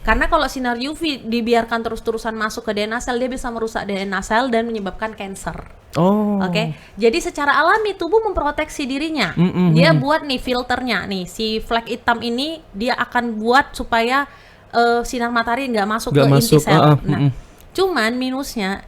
[SPEAKER 2] Karena kalau sinar UV dibiarkan terus-terusan masuk ke DNA sel, dia bisa merusak DNA sel dan menyebabkan kanker.
[SPEAKER 1] Oh.
[SPEAKER 2] Oke, jadi secara alami tubuh memproteksi dirinya. Dia buat nih filternya nih, si flek hitam ini dia akan buat supaya sinar matahari nggak masuk ke inti sel. Nah, cuman minusnya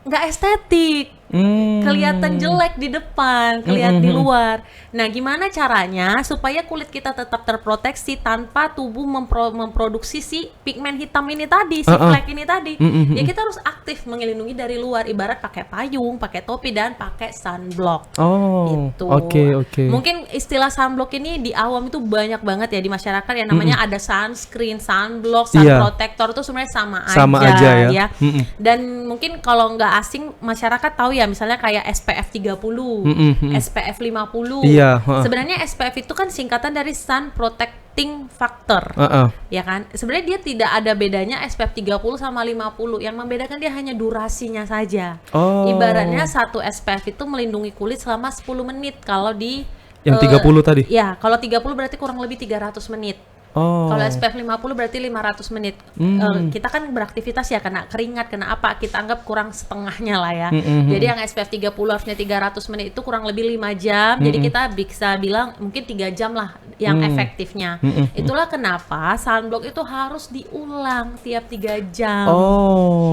[SPEAKER 2] nggak estetik. Kelihatan jelek di depan, kelihatan di luar. Nah, gimana caranya supaya kulit kita tetap terproteksi tanpa tubuh memproduksi si pigmen hitam ini tadi, si flek ini tadi? Ya kita harus aktif melindungi dari luar, ibarat pakai payung, pakai topi dan pakai sunblock.
[SPEAKER 1] Oh,
[SPEAKER 2] gitu.
[SPEAKER 1] Oke.
[SPEAKER 2] Mungkin istilah sunblock ini di awam itu banyak banget ya di masyarakat yang namanya ada sunscreen, sunblock, sun protector itu sebenarnya sama aja ya. Dan mungkin kalau nggak asing masyarakat tahu ya, misalnya kayak SPF 30, SPF 50.
[SPEAKER 1] Iya,
[SPEAKER 2] sebenarnya SPF itu kan singkatan dari Sun Protecting Factor. Ya kan? Sebenarnya dia tidak ada bedanya SPF 30 sama 50. Yang membedakan dia hanya durasinya saja. Ibaratnya satu SPF itu melindungi kulit selama 10 menit kalau di
[SPEAKER 1] yang 30 tadi.
[SPEAKER 2] Ya, kalau 30 berarti kurang lebih 300 menit. Kalau SPF 50 berarti 500 menit. Kita kan beraktivitas ya, kena keringat, kena apa, kita anggap kurang setengahnya lah ya. Jadi yang SPF 30 harusnya 300 menit itu kurang lebih 5 jam. Jadi kita bisa bilang mungkin 3 jam lah yang efektifnya. Itulah kenapa sunblock itu harus diulang tiap 3 jam.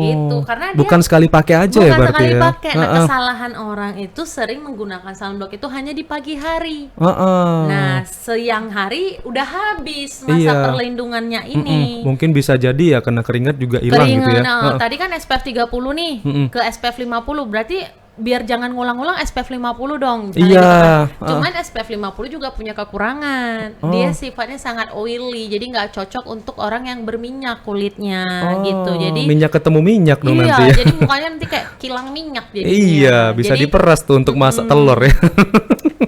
[SPEAKER 2] Gitu. Karena dia
[SPEAKER 1] bukan sekali pakai aja ya berarti ya.
[SPEAKER 2] Bukan sekali pakai. Nah, kesalahan orang itu sering menggunakan sunblock itu hanya di pagi hari. Nah, siang hari udah habis masa perlindungannya ini.
[SPEAKER 1] Mungkin bisa jadi ya kena keringat juga hilang gitu ya.
[SPEAKER 2] Tadi kan SPF 30 nih ke SPF 50 berarti biar jangan ngulang-ngulang SPF 50 dong.
[SPEAKER 1] Iya.
[SPEAKER 2] Cuman SPF 50 juga punya kekurangan. Dia sifatnya sangat oily, jadi nggak cocok untuk orang yang berminyak kulitnya gitu. Jadi
[SPEAKER 1] minyak ketemu minyak dong nanti ya.
[SPEAKER 2] Jadi mukanya nanti kayak kilang minyak jadinya.
[SPEAKER 1] Iya, bisa diperas tuh untuk masak telur ya.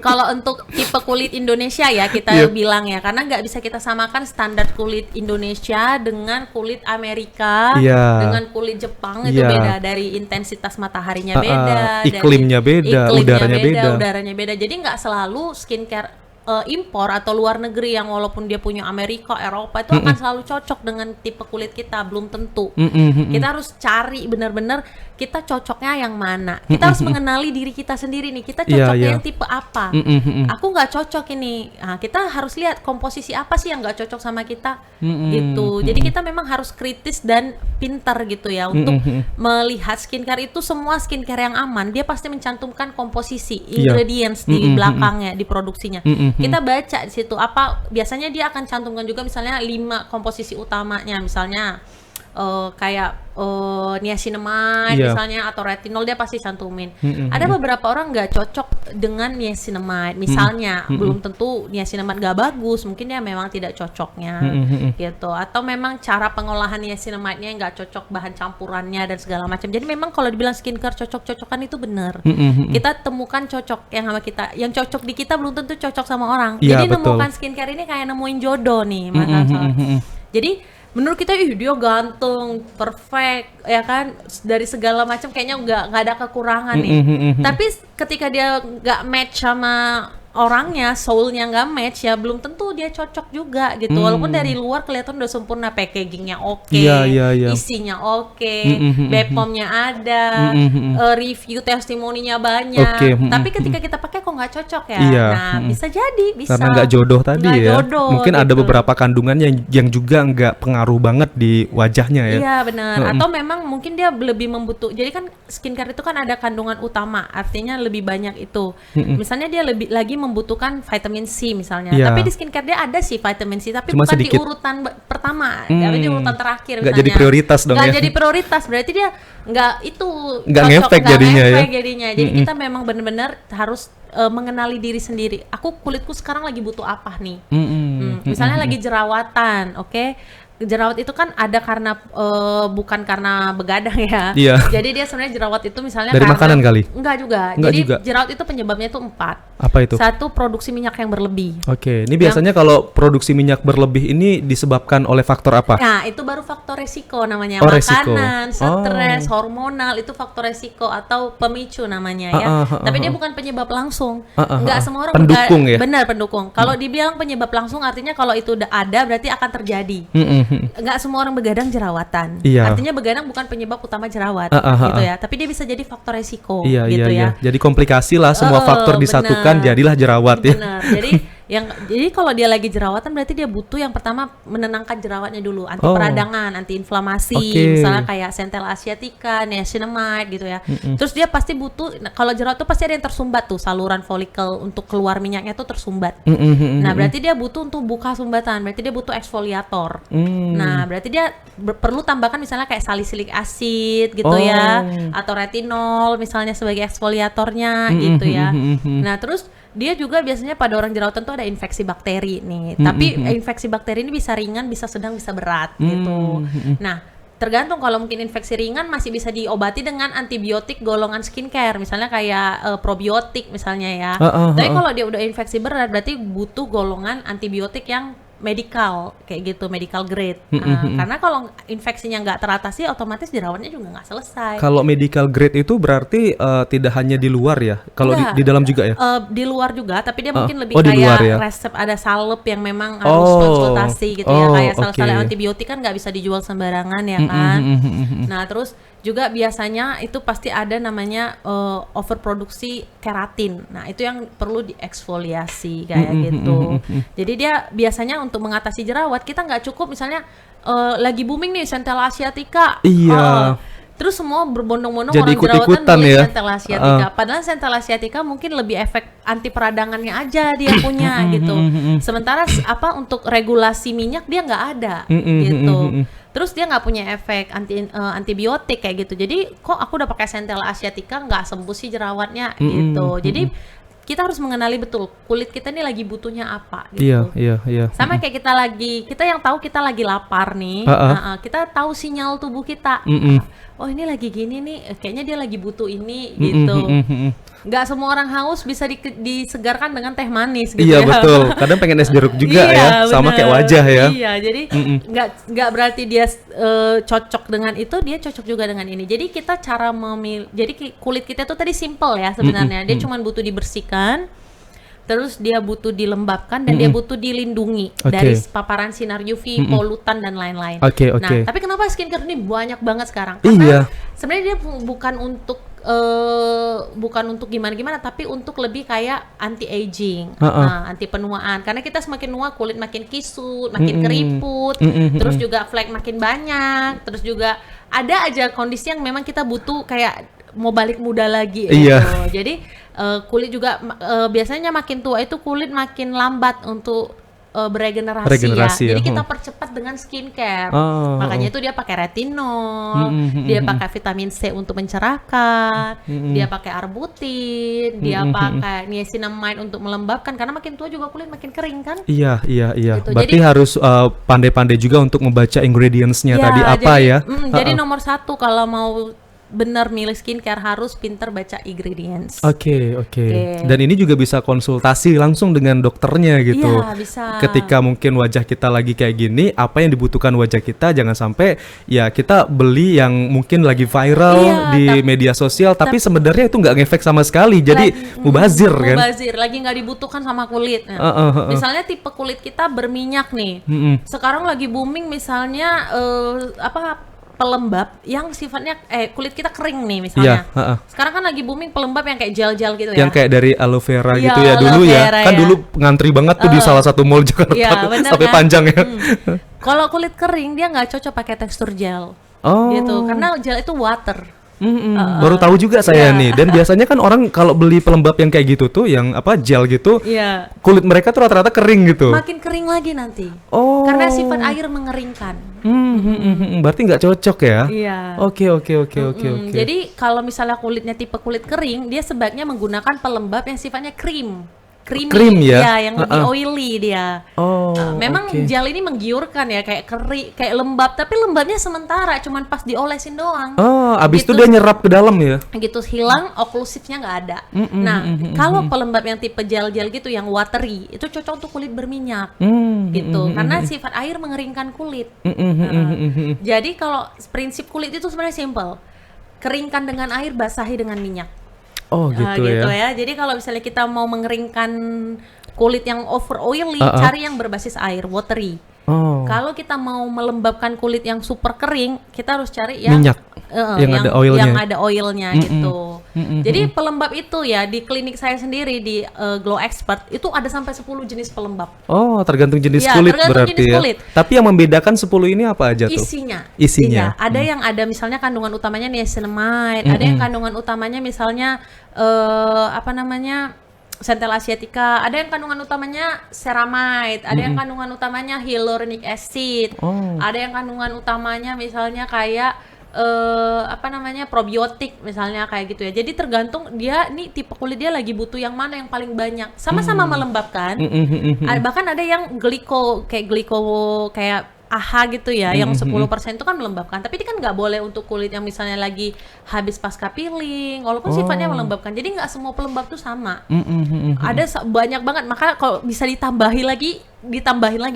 [SPEAKER 2] Kalau untuk tipe kulit Indonesia ya kita bilang ya, karena nggak bisa kita samakan standar kulit Indonesia dengan kulit Amerika, dengan kulit Jepang itu beda, dari intensitas mataharinya beda,
[SPEAKER 1] iklimnya beda,
[SPEAKER 2] udaranya beda. Jadi nggak selalu skincare impor atau luar negeri yang walaupun dia punya Amerika, Eropa itu akan selalu cocok dengan tipe kulit kita, belum tentu. Kita harus cari benar-benar kita cocoknya yang mana. Kita harus mengenali diri kita sendiri nih, kita cocoknya yang tipe apa. Aku nggak cocok ini. Nah, kita harus lihat komposisi apa sih yang nggak cocok sama kita gitu. Jadi kita memang harus kritis dan pintar gitu ya untuk melihat skincare itu. Semua skincare yang aman dia pasti mencantumkan komposisi, ingredients di belakangnya, di produksinya. Kita baca di situ apa, biasanya dia akan cantumkan juga misalnya 5 komposisi utamanya, misalnya kayak niacinamide misalnya atau retinol, dia pasti cantumin. Ada beberapa orang nggak cocok dengan niacinamide misalnya, belum tentu niacinamide nggak bagus, mungkin dia memang tidak cocoknya gitu, atau memang cara pengolahan niacinamide-nya nggak cocok, bahan campurannya dan segala macam. Jadi memang kalau dibilang skincare cocok-cocokan itu benar. Kita temukan cocok yang sama kita, yang cocok di kita belum tentu cocok sama orang. Jadi nemukan skincare ini kayak nemuin jodoh nih, Mas Ansor. Jadi menurut kita dia ganteng, perfect, ya kan, dari segala macam kayaknya nggak ada kekurangan nih. Tapi ketika dia nggak match sama orangnya, soulnya nggak match, ya belum tentu dia cocok juga gitu. Walaupun dari luar kelihatan udah sempurna, packagingnya oke, isinya oke, BPOM-nya ada, review testimoninya banyak. Tapi ketika kita pakai kok nggak cocok ya. Nah, bisa jadi
[SPEAKER 1] karena nggak jodoh tadi ya. Mungkin ada beberapa kandungan yang juga nggak pengaruh banget di wajahnya ya.
[SPEAKER 2] Iya benar. Atau memang mungkin dia lebih membutuhkan. Jadi kan skincare itu kan ada kandungan utama, artinya lebih banyak itu. Misalnya dia lagi membutuhkan vitamin C misalnya.
[SPEAKER 1] Iya.
[SPEAKER 2] Tapi di skincare dia ada sih vitamin C, tapi
[SPEAKER 1] Cuma
[SPEAKER 2] bukan
[SPEAKER 1] sedikit.
[SPEAKER 2] di urutan pertama, tapi di urutan terakhir
[SPEAKER 1] Nggak
[SPEAKER 2] misalnya.
[SPEAKER 1] jadi prioritas dong
[SPEAKER 2] Nggak
[SPEAKER 1] ya.
[SPEAKER 2] jadi prioritas, berarti dia nggak
[SPEAKER 1] Nggak
[SPEAKER 2] cocok,
[SPEAKER 1] ngefek
[SPEAKER 2] nggak
[SPEAKER 1] jadinya ya.
[SPEAKER 2] ngefek jadinya. Jadi kita memang benar-benar harus mengenali diri sendiri. Aku kulitku sekarang lagi butuh apa nih? Misalnya lagi jerawatan, oke? Jerawat itu kan ada karena bukan karena begadang ya.
[SPEAKER 1] Iya.
[SPEAKER 2] Jadi dia sebenarnya jerawat itu misalnya
[SPEAKER 1] Dari
[SPEAKER 2] karena
[SPEAKER 1] makanan kali?
[SPEAKER 2] Enggak juga.
[SPEAKER 1] Enggak
[SPEAKER 2] Jadi
[SPEAKER 1] juga.
[SPEAKER 2] jerawat itu penyebabnya itu 4.
[SPEAKER 1] Apa itu?
[SPEAKER 2] Satu, produksi minyak yang berlebih.
[SPEAKER 1] Oke, ini biasanya kalau produksi minyak berlebih ini disebabkan oleh faktor apa?
[SPEAKER 2] Nah, itu baru faktor resiko namanya.
[SPEAKER 1] Oh, resiko.
[SPEAKER 2] Makanan, stres, hormonal itu faktor resiko atau pemicu namanya ya. Tapi dia bukan penyebab langsung. Enggak semua orang
[SPEAKER 1] Pendukung ya?
[SPEAKER 2] Benar, pendukung. Kalau dibilang penyebab langsung artinya kalau itu udah ada berarti akan terjadi. Enggak semua orang begadang jerawatan.
[SPEAKER 1] Iya.
[SPEAKER 2] Artinya begadang bukan penyebab utama jerawat gitu ya. Tapi dia bisa jadi faktor resiko
[SPEAKER 1] Iya,
[SPEAKER 2] gitu ya.
[SPEAKER 1] Jadi komplikasi lah, semua faktor disatukan jadilah jerawat ya.
[SPEAKER 2] Benar. Jadi kalau dia lagi jerawatan berarti dia butuh yang pertama menenangkan jerawatnya dulu, anti peradangan, anti inflamasi, misalnya kayak Centella asiatica, niacinamide gitu ya. Terus dia pasti butuh, kalau jerawat tuh pasti ada yang tersumbat tuh, saluran folikel untuk keluar minyaknya tuh tersumbat. Nah, berarti dia butuh untuk buka sumbatan, berarti dia butuh eksfoliator. Nah, berarti dia perlu tambahkan misalnya kayak salicylic acid gitu ya, atau retinol misalnya sebagai eksfoliatornya gitu ya. Nah, terus dia juga biasanya pada orang jerawatan tuh ada infeksi bakteri nih. Tapi infeksi bakteri ini bisa ringan, bisa sedang, bisa berat gitu. Nah, tergantung, kalau mungkin infeksi ringan masih bisa diobati dengan antibiotik golongan skincare, misalnya kayak probiotik misalnya ya. Tapi kalau dia udah infeksi berat berarti butuh golongan antibiotik yang medical kayak gitu, medical grade. Karena kalau infeksinya nggak teratasi, otomatis jerawatnya juga nggak selesai.
[SPEAKER 1] Kalau medical grade itu berarti tidak hanya di luar ya, kalau di dalam juga ya?
[SPEAKER 2] Di luar juga, tapi dia mungkin lebih
[SPEAKER 1] di luar ya?
[SPEAKER 2] kayak resep, ada salep yang memang harus konsultasi gitu ya, kayak salep-salep antibiotik kan nggak bisa dijual sembarangan ya kan. Nah, terus juga biasanya itu pasti ada namanya overproduksi keratin. Nah, itu yang perlu dieksfoliasi kayak gitu. Jadi dia biasanya untuk mengatasi jerawat, kita nggak cukup misalnya lagi booming nih Centella asiatica.
[SPEAKER 1] Iya.
[SPEAKER 2] Terus semua berbondong-bondong
[SPEAKER 1] Jadi
[SPEAKER 2] orang jerawatan
[SPEAKER 1] ikut-ikutan
[SPEAKER 2] beli
[SPEAKER 1] ya?
[SPEAKER 2] Centella asiatica. Padahal Centella asiatica mungkin lebih efek anti peradangannya aja dia punya gitu. Sementara untuk regulasi minyak dia nggak ada gitu. Terus dia nggak punya efek antibiotik kayak gitu. Jadi kok aku udah pakai Centella asiatica nggak sembuh sih jerawatnya gitu. Jadi kita harus mengenali betul kulit kita ini lagi butuhnya apa gitu.
[SPEAKER 1] Iya.
[SPEAKER 2] Sama kayak kita yang tahu kita lagi lapar nih, kita tahu sinyal tubuh kita. Oh, ini lagi gini nih, kayaknya dia lagi butuh ini gitu. Nggak semua orang haus bisa disegarkan dengan teh manis gitu
[SPEAKER 1] Iya,
[SPEAKER 2] ya.
[SPEAKER 1] betul. Kadang pengen es jeruk juga ya, sama kayak wajah ya.
[SPEAKER 2] Iya, jadi nggak berarti dia cocok dengan itu, dia cocok juga dengan ini. Jadi kita cara memilih, jadi kulit kita tuh tadi simple ya sebenarnya. Dia cuma butuh dibersihkan, terus dia butuh dilembabkan, dan dia butuh dilindungi dari paparan sinar UV, polutan dan lain-lain. Nah, tapi kenapa skincare ini banyak banget sekarang? Karena sebenarnya dia bukan untuk gimana-gimana, tapi untuk lebih kayak anti aging, anti penuaan. Karena kita semakin tua kulit makin kisut, makin keriput, terus juga flek makin banyak, terus juga ada aja kondisi yang memang kita butuh kayak mau balik muda lagi gitu. Jadi kulit juga biasanya makin tua itu kulit makin lambat untuk beregenerasi ya. Jadi kita percepat dengan skincare. Makanya itu dia pakai retinol, dia pakai vitamin C untuk mencerahkan, dia pakai arbutin, dia pakai niacinamide untuk melembabkan, karena makin tua juga kulit makin kering kan.
[SPEAKER 1] Iya.
[SPEAKER 2] Gitu.
[SPEAKER 1] Berarti
[SPEAKER 2] jadi,
[SPEAKER 1] harus pandai-pandai juga untuk membaca ingredients-nya tadi apa
[SPEAKER 2] jadi,
[SPEAKER 1] ya.
[SPEAKER 2] Jadi nomor satu kalau mau benar milih skincare harus pinter baca ingredients.
[SPEAKER 1] Oke. Dan ini juga bisa konsultasi langsung dengan dokternya gitu.
[SPEAKER 2] Iya, bisa.
[SPEAKER 1] Ketika mungkin wajah kita lagi kayak gini, apa yang dibutuhkan wajah kita, jangan sampai ya kita beli yang mungkin lagi viral di media sosial, tapi sebenarnya itu nggak ngefek sama sekali. Jadi mubazir kan?
[SPEAKER 2] Mubazir, lagi nggak dibutuhkan sama kulit. Misalnya tipe kulit kita berminyak nih. Sekarang lagi booming misalnya pelembab yang sifatnya kulit kita kering nih misalnya. Sekarang kan lagi booming pelembab yang kayak gel-gel gitu ya.
[SPEAKER 1] Yang kayak dari aloe vera gitu ya dulu ya. Kan dulu ngantri banget tuh di salah satu mall Jakarta sampai
[SPEAKER 2] kan?
[SPEAKER 1] panjang ya.
[SPEAKER 2] Kalau kulit kering dia nggak cocok pakai tekstur gel. Gitu. Karena gel itu water.
[SPEAKER 1] Baru tahu juga saya
[SPEAKER 2] Iya.
[SPEAKER 1] nih. Dan biasanya kan orang kalau beli pelembab yang kayak gitu tuh, yang apa gel gitu,
[SPEAKER 2] Iya.
[SPEAKER 1] kulit mereka tuh rata-rata kering gitu.
[SPEAKER 2] Makin kering lagi nanti.
[SPEAKER 1] Oh.
[SPEAKER 2] Karena sifat air mengeringkan.
[SPEAKER 1] Berarti nggak cocok ya?
[SPEAKER 2] Iya.
[SPEAKER 1] Oke.
[SPEAKER 2] Jadi kalau misalnya kulitnya tipe kulit kering, dia sebaiknya menggunakan pelembab yang sifatnya creamy
[SPEAKER 1] Krim ya?
[SPEAKER 2] Iya, yang lebih oily dia.
[SPEAKER 1] Oh,
[SPEAKER 2] Memang
[SPEAKER 1] oke.
[SPEAKER 2] gel ini menggiurkan ya, kayak kering, kayak lembab, tapi lembabnya sementara, cuman pas diolesin doang.
[SPEAKER 1] Oh, abis itu
[SPEAKER 2] Gitu.
[SPEAKER 1] dia nyerap ke dalam ya?
[SPEAKER 2] Gitu hilang, oklusifnya nggak ada. Nah, kalau pelembab yang tipe gel-gel gitu, yang watery, itu cocok untuk kulit berminyak. Gitu, karena sifat air mengeringkan kulit. Jadi kalau prinsip kulit itu sebenarnya simple, keringkan dengan air, basahi dengan minyak.
[SPEAKER 1] Oh gitu,
[SPEAKER 2] Gitu
[SPEAKER 1] ya.
[SPEAKER 2] ya. Jadi kalau misalnya kita mau mengeringkan kulit yang over oily, cari yang berbasis air, watery.
[SPEAKER 1] Oh.
[SPEAKER 2] Kalau kita mau melembabkan kulit yang super kering, kita harus cari yang
[SPEAKER 1] Minyak, yang ada oilnya.
[SPEAKER 2] Yang ada oilnya gitu. Jadi pelembab itu ya, di klinik saya sendiri di Glow Expert itu ada sampai 10 jenis pelembab.
[SPEAKER 1] Oh, tergantung jenis
[SPEAKER 2] Iya,
[SPEAKER 1] kulit
[SPEAKER 2] tergantung
[SPEAKER 1] berarti
[SPEAKER 2] jenis
[SPEAKER 1] ya.
[SPEAKER 2] kulit.
[SPEAKER 1] Tapi yang membedakan 10 ini apa aja tuh?
[SPEAKER 2] Isinya.
[SPEAKER 1] Isinya.
[SPEAKER 2] Iya, ada yang ada misalnya kandungan utamanya niacinamide, ada yang kandungan utamanya misalnya apa namanya? Centella asiatica, ada yang kandungan utamanya ceramide, ada yang kandungan utamanya hyaluronic acid, ada yang kandungan utamanya misalnya kayak apa namanya probiotik misalnya kayak gitu ya. Jadi tergantung dia nih tipe kulit dia lagi butuh yang mana yang paling banyak. Sama-sama melembabkan. Bahkan ada yang gliko kayak AHA gitu ya, yang 10% itu kan melembabkan. Tapi ini kan nggak boleh untuk kulit yang misalnya lagi habis pasca peeling, walaupun sifatnya melembabkan. Jadi nggak semua pelembab tuh sama. Ada banyak banget. Maka kalau bisa ditambahin lagi,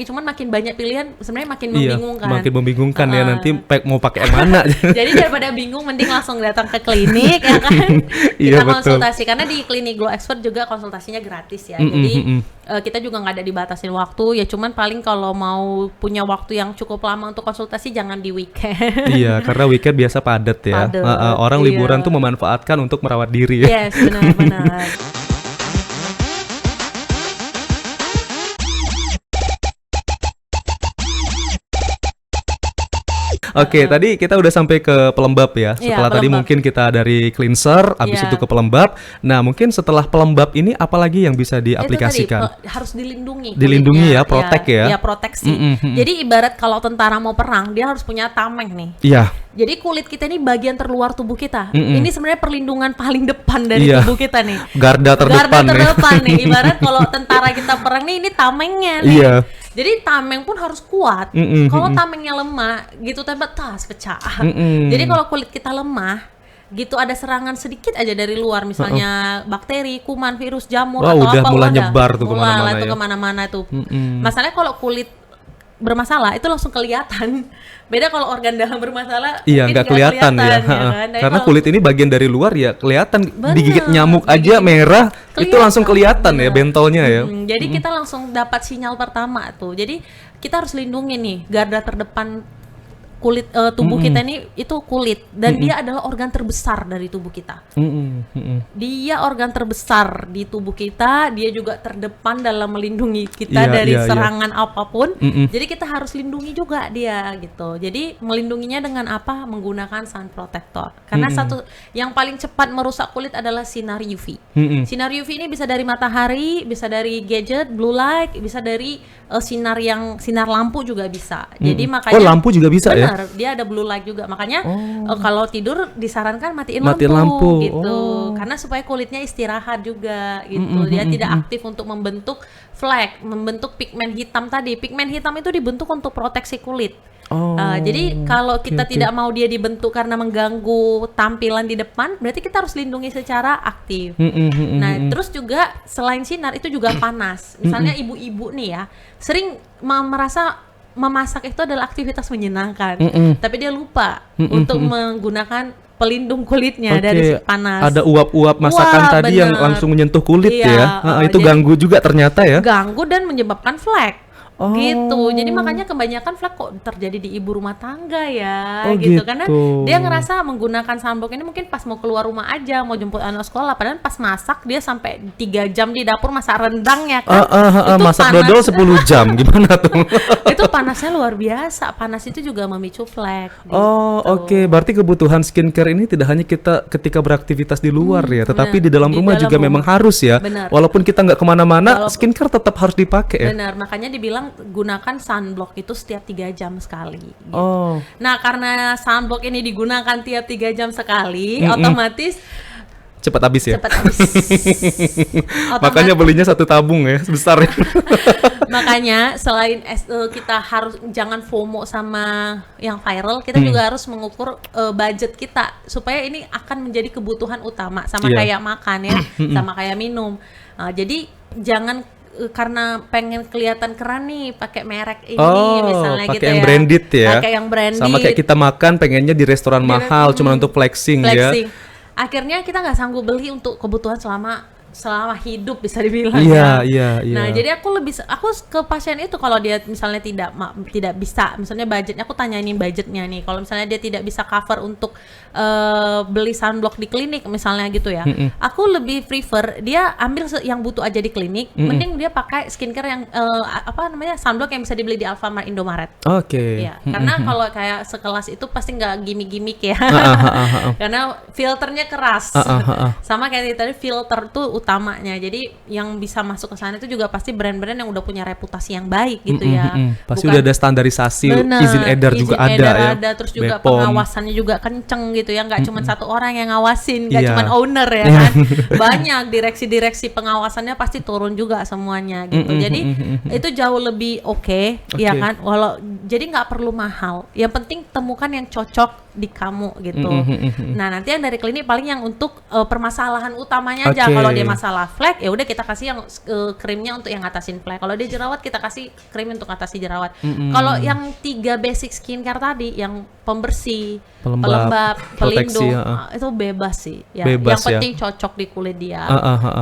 [SPEAKER 2] cuman makin banyak pilihan sebenarnya makin membingungkan.
[SPEAKER 1] Iya, makin membingungkan ya, nanti mau pakai yang mana.
[SPEAKER 2] Jadi daripada bingung, mending langsung datang ke klinik ya kan.
[SPEAKER 1] Iya,
[SPEAKER 2] Kita
[SPEAKER 1] betul.
[SPEAKER 2] konsultasi, karena di klinik Glow Expert juga konsultasinya gratis ya. Jadi kita juga nggak ada dibatasin waktu ya, cuman paling kalau mau punya waktu yang cukup lama untuk konsultasi jangan di weekend.
[SPEAKER 1] Iya, karena weekend biasa padat ya.
[SPEAKER 2] Padet,
[SPEAKER 1] Orang
[SPEAKER 2] iya.
[SPEAKER 1] liburan tuh memanfaatkan untuk merawat diri ya.
[SPEAKER 2] Yes, benar-benar.
[SPEAKER 1] Oke, tadi kita udah sampai ke pelembab ya.
[SPEAKER 2] Iya,
[SPEAKER 1] Setelah tadi
[SPEAKER 2] pelembab.
[SPEAKER 1] mungkin kita dari cleanser, habis
[SPEAKER 2] Iya.
[SPEAKER 1] itu ke pelembab. Nah, mungkin setelah pelembab ini apalagi yang bisa diaplikasikan?
[SPEAKER 2] Itu tadi, harus dilindungi.
[SPEAKER 1] Dilindungi
[SPEAKER 2] kulitnya.
[SPEAKER 1] ya, protect ya.
[SPEAKER 2] Ya, proteksi. Jadi ibarat kalau tentara mau perang, dia harus punya tameng nih.
[SPEAKER 1] Iya.
[SPEAKER 2] Jadi kulit kita ini bagian terluar tubuh kita. Ini sebenarnya perlindungan paling depan dari
[SPEAKER 1] Iya.
[SPEAKER 2] tubuh kita nih.
[SPEAKER 1] Garda terdepan
[SPEAKER 2] Garda
[SPEAKER 1] nih.
[SPEAKER 2] terdepan nih. Ibarat kalau tentara kita perang nih, ini tamengnya nih.
[SPEAKER 1] Iya.
[SPEAKER 2] Jadi tameng pun harus kuat. Kalau tamengnya lemah, gitu tembak tas pecah. Jadi kalau kulit kita lemah, gitu ada serangan sedikit aja dari luar, misalnya bakteri, kuman, virus, jamur
[SPEAKER 1] Wah,
[SPEAKER 2] atau
[SPEAKER 1] udah
[SPEAKER 2] apa,
[SPEAKER 1] mulai
[SPEAKER 2] udah.
[SPEAKER 1] nyebar tuh
[SPEAKER 2] Mulai
[SPEAKER 1] kemana-mana
[SPEAKER 2] lah tuh
[SPEAKER 1] ya.
[SPEAKER 2] kemana-mana tuh. Masalahnya kalau kulit bermasalah itu langsung kelihatan. Beda kalau organ dalam bermasalah,
[SPEAKER 1] Iya,
[SPEAKER 2] mungkin
[SPEAKER 1] nggak kelihatan ya.
[SPEAKER 2] kan? Tapi
[SPEAKER 1] Karena
[SPEAKER 2] kalau
[SPEAKER 1] kulit ini bagian dari luar ya kelihatan.
[SPEAKER 2] Bener,
[SPEAKER 1] Digigit nyamuk aja merah, itu langsung kelihatan ya
[SPEAKER 2] bener.
[SPEAKER 1] bentolnya ya.
[SPEAKER 2] Jadi kita langsung dapat sinyal pertama tuh. Jadi kita harus lindungi nih garda terdepan kulit tubuh kita ini, itu kulit, dan dia adalah organ terbesar dari tubuh kita. Dia organ terbesar di tubuh kita, dia juga terdepan dalam melindungi kita
[SPEAKER 1] Iya,
[SPEAKER 2] dari
[SPEAKER 1] iya, iya.
[SPEAKER 2] serangan apapun. Jadi kita harus lindungi juga dia gitu. Jadi melindunginya dengan apa? Menggunakan sun protector. Karena satu yang paling cepat merusak kulit adalah sinar UV. Sinar UV ini bisa dari matahari, bisa dari gadget, blue light, bisa dari sinar lampu juga bisa. Jadi makanya
[SPEAKER 1] Oh, lampu juga bisa ya?
[SPEAKER 2] benar, dia ada blue light juga. Makanya kalau tidur disarankan matiin
[SPEAKER 1] Matiin
[SPEAKER 2] lampu,
[SPEAKER 1] lampu.
[SPEAKER 2] gitu.
[SPEAKER 1] Oh.
[SPEAKER 2] Karena supaya kulitnya istirahat juga gitu. Dia tidak aktif untuk membentuk flek, membentuk pigmen hitam tadi. Pigmen hitam itu dibentuk untuk proteksi kulit.
[SPEAKER 1] Oh,
[SPEAKER 2] Jadi kalau kita
[SPEAKER 1] oke.
[SPEAKER 2] tidak mau dia dibentuk karena mengganggu tampilan di depan, berarti kita harus lindungi secara aktif. Nah, terus juga selain sinar itu juga panas. Misalnya ibu-ibu nih ya, sering merasa memasak itu adalah aktivitas menyenangkan, tapi dia lupa untuk menggunakan pelindung kulitnya dari panas.
[SPEAKER 1] Ada uap-uap masakan
[SPEAKER 2] Wah,
[SPEAKER 1] tadi yang
[SPEAKER 2] bener.
[SPEAKER 1] langsung menyentuh kulit
[SPEAKER 2] Iya,
[SPEAKER 1] ya. Itu
[SPEAKER 2] jadi-
[SPEAKER 1] ganggu juga ternyata ya.
[SPEAKER 2] Ganggu dan menyebabkan flek.
[SPEAKER 1] Oh.
[SPEAKER 2] Gitu. Jadi makanya kebanyakan flek kok terjadi di ibu rumah tangga ya,
[SPEAKER 1] Oh,
[SPEAKER 2] gitu.
[SPEAKER 1] gitu.
[SPEAKER 2] Karena dia ngerasa menggunakan sunblock ini mungkin pas mau keluar rumah aja, mau jemput anak sekolah, padahal pas masak dia sampai 3 jam di dapur masak rendang ya kan. Itu
[SPEAKER 1] Masak
[SPEAKER 2] panas.
[SPEAKER 1] dodol 10 jam gimana tuh?
[SPEAKER 2] Itu panasnya luar biasa. Panas itu juga memicu flek.
[SPEAKER 1] Oh,
[SPEAKER 2] gitu.
[SPEAKER 1] oke. Berarti kebutuhan skincare ini tidak hanya kita ketika beraktivitas di luar ya, tetapi di dalam
[SPEAKER 2] Di
[SPEAKER 1] rumah
[SPEAKER 2] dalam
[SPEAKER 1] juga
[SPEAKER 2] rumah.
[SPEAKER 1] memang harus ya.
[SPEAKER 2] Benar.
[SPEAKER 1] Walaupun kita nggak kemana-mana, skincare tetap harus dipakai ya.
[SPEAKER 2] Benar, makanya dibilang gunakan sunblock itu setiap 3 jam sekali. Gitu.
[SPEAKER 1] Oh,
[SPEAKER 2] Nah, karena sunblock ini digunakan tiap 3 jam sekali, otomatis
[SPEAKER 1] cepat habis ya.
[SPEAKER 2] cepat habis.
[SPEAKER 1] Makanya belinya 1 tabung ya, sebesar ya.
[SPEAKER 2] Makanya selain kita harus jangan FOMO sama yang viral, kita juga harus mengukur budget kita supaya ini akan menjadi kebutuhan utama sama
[SPEAKER 1] Iya.
[SPEAKER 2] kayak makan ya, sama kayak minum. Jadi jangan karena pengen kelihatan keren nih pakai merek ini misalnya
[SPEAKER 1] pakai
[SPEAKER 2] gitu
[SPEAKER 1] yang
[SPEAKER 2] ya.
[SPEAKER 1] branded ya.
[SPEAKER 2] Pakai yang branded.
[SPEAKER 1] Sama kayak kita makan pengennya di restoran mahal cuma untuk flexing ya.
[SPEAKER 2] Akhirnya kita nggak sanggup beli untuk kebutuhan selama hidup bisa dibilang
[SPEAKER 1] Iya,
[SPEAKER 2] ya.
[SPEAKER 1] iya, iya.
[SPEAKER 2] Nah, jadi aku ke pasien itu kalau dia misalnya tidak bisa, misalnya budgetnya, aku tanyain budgetnya nih. Kalau misalnya dia tidak bisa cover untuk beli sunblock di klinik misalnya gitu ya. Aku lebih prefer dia ambil yang butuh aja di klinik, mending dia pakai skincare yang sunblock yang bisa dibeli di Alfamart, Indomaret.
[SPEAKER 1] Oke.
[SPEAKER 2] Iya, karena kalau kayak sekelas itu pasti nggak gimmick-gimmick ya. Karena filternya keras. Sama kayak tadi, filter tuh utamanya. Jadi yang bisa masuk ke sana itu juga pasti brand-brand yang udah punya reputasi yang baik gitu ya.
[SPEAKER 1] Pasti udah ada standarisasi,
[SPEAKER 2] Bener,
[SPEAKER 1] izin edar juga ada ya.
[SPEAKER 2] Terus juga
[SPEAKER 1] BPOM.
[SPEAKER 2] pengawasannya juga kenceng gitu ya, nggak cuma satu orang yang ngawasin, nggak
[SPEAKER 1] Iya.
[SPEAKER 2] cuma owner ya kan. Banyak direksi-direksi pengawasannya pasti turun juga semuanya gitu. Jadi itu jauh lebih oke, ya kan. Jadi nggak perlu mahal. Yang penting temukan yang cocok di kamu gitu. Nah, nanti yang dari klinik paling yang untuk permasalahan utamanya aja.
[SPEAKER 1] Oke.
[SPEAKER 2] Kalau dia masalah flek, ya udah kita kasih yang krimnya untuk yang ngatasin flek. Kalau dia jerawat, kita kasih krim untuk ngatasi jerawat. Kalau yang 3 basic skincare tadi, yang pembersih, pelembab,
[SPEAKER 1] proteksi,
[SPEAKER 2] pelindung, itu bebas sih. Ya.
[SPEAKER 1] Bebas,
[SPEAKER 2] yang penting cocok di kulit dia,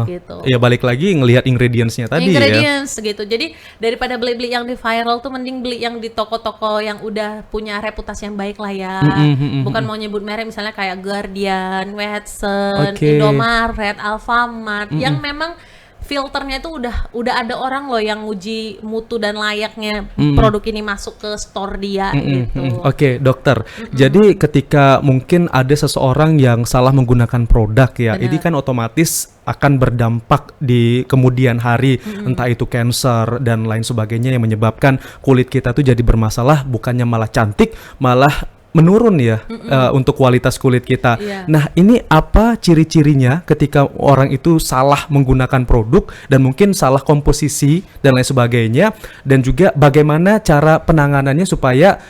[SPEAKER 2] gitu.
[SPEAKER 1] Ya balik lagi ngelihat ingredients-nya tadi ya.
[SPEAKER 2] Ingredients gitu. Jadi daripada beli-beli yang di viral tuh, mending beli yang di toko-toko yang udah punya reputasi yang baik lah ya. Bukan mau nyebut merek, misalnya kayak Guardian, Watson,
[SPEAKER 1] Oke.
[SPEAKER 2] Indomaret, Alfamart, yang memang filternya itu udah ada orang loh yang uji mutu dan layaknya produk ini masuk ke store dia gitu.
[SPEAKER 1] Oke, dokter. Jadi ketika mungkin ada seseorang yang salah menggunakan produk ya, ini kan otomatis akan berdampak di kemudian hari, entah itu cancer dan lain sebagainya yang menyebabkan kulit kita tuh jadi bermasalah, bukannya malah cantik, malah menurun ya untuk kualitas kulit kita.
[SPEAKER 2] Iya.
[SPEAKER 1] Nah, ini apa ciri-cirinya ketika orang itu salah menggunakan produk dan mungkin salah komposisi dan lain sebagainya, dan juga bagaimana cara penanganannya supaya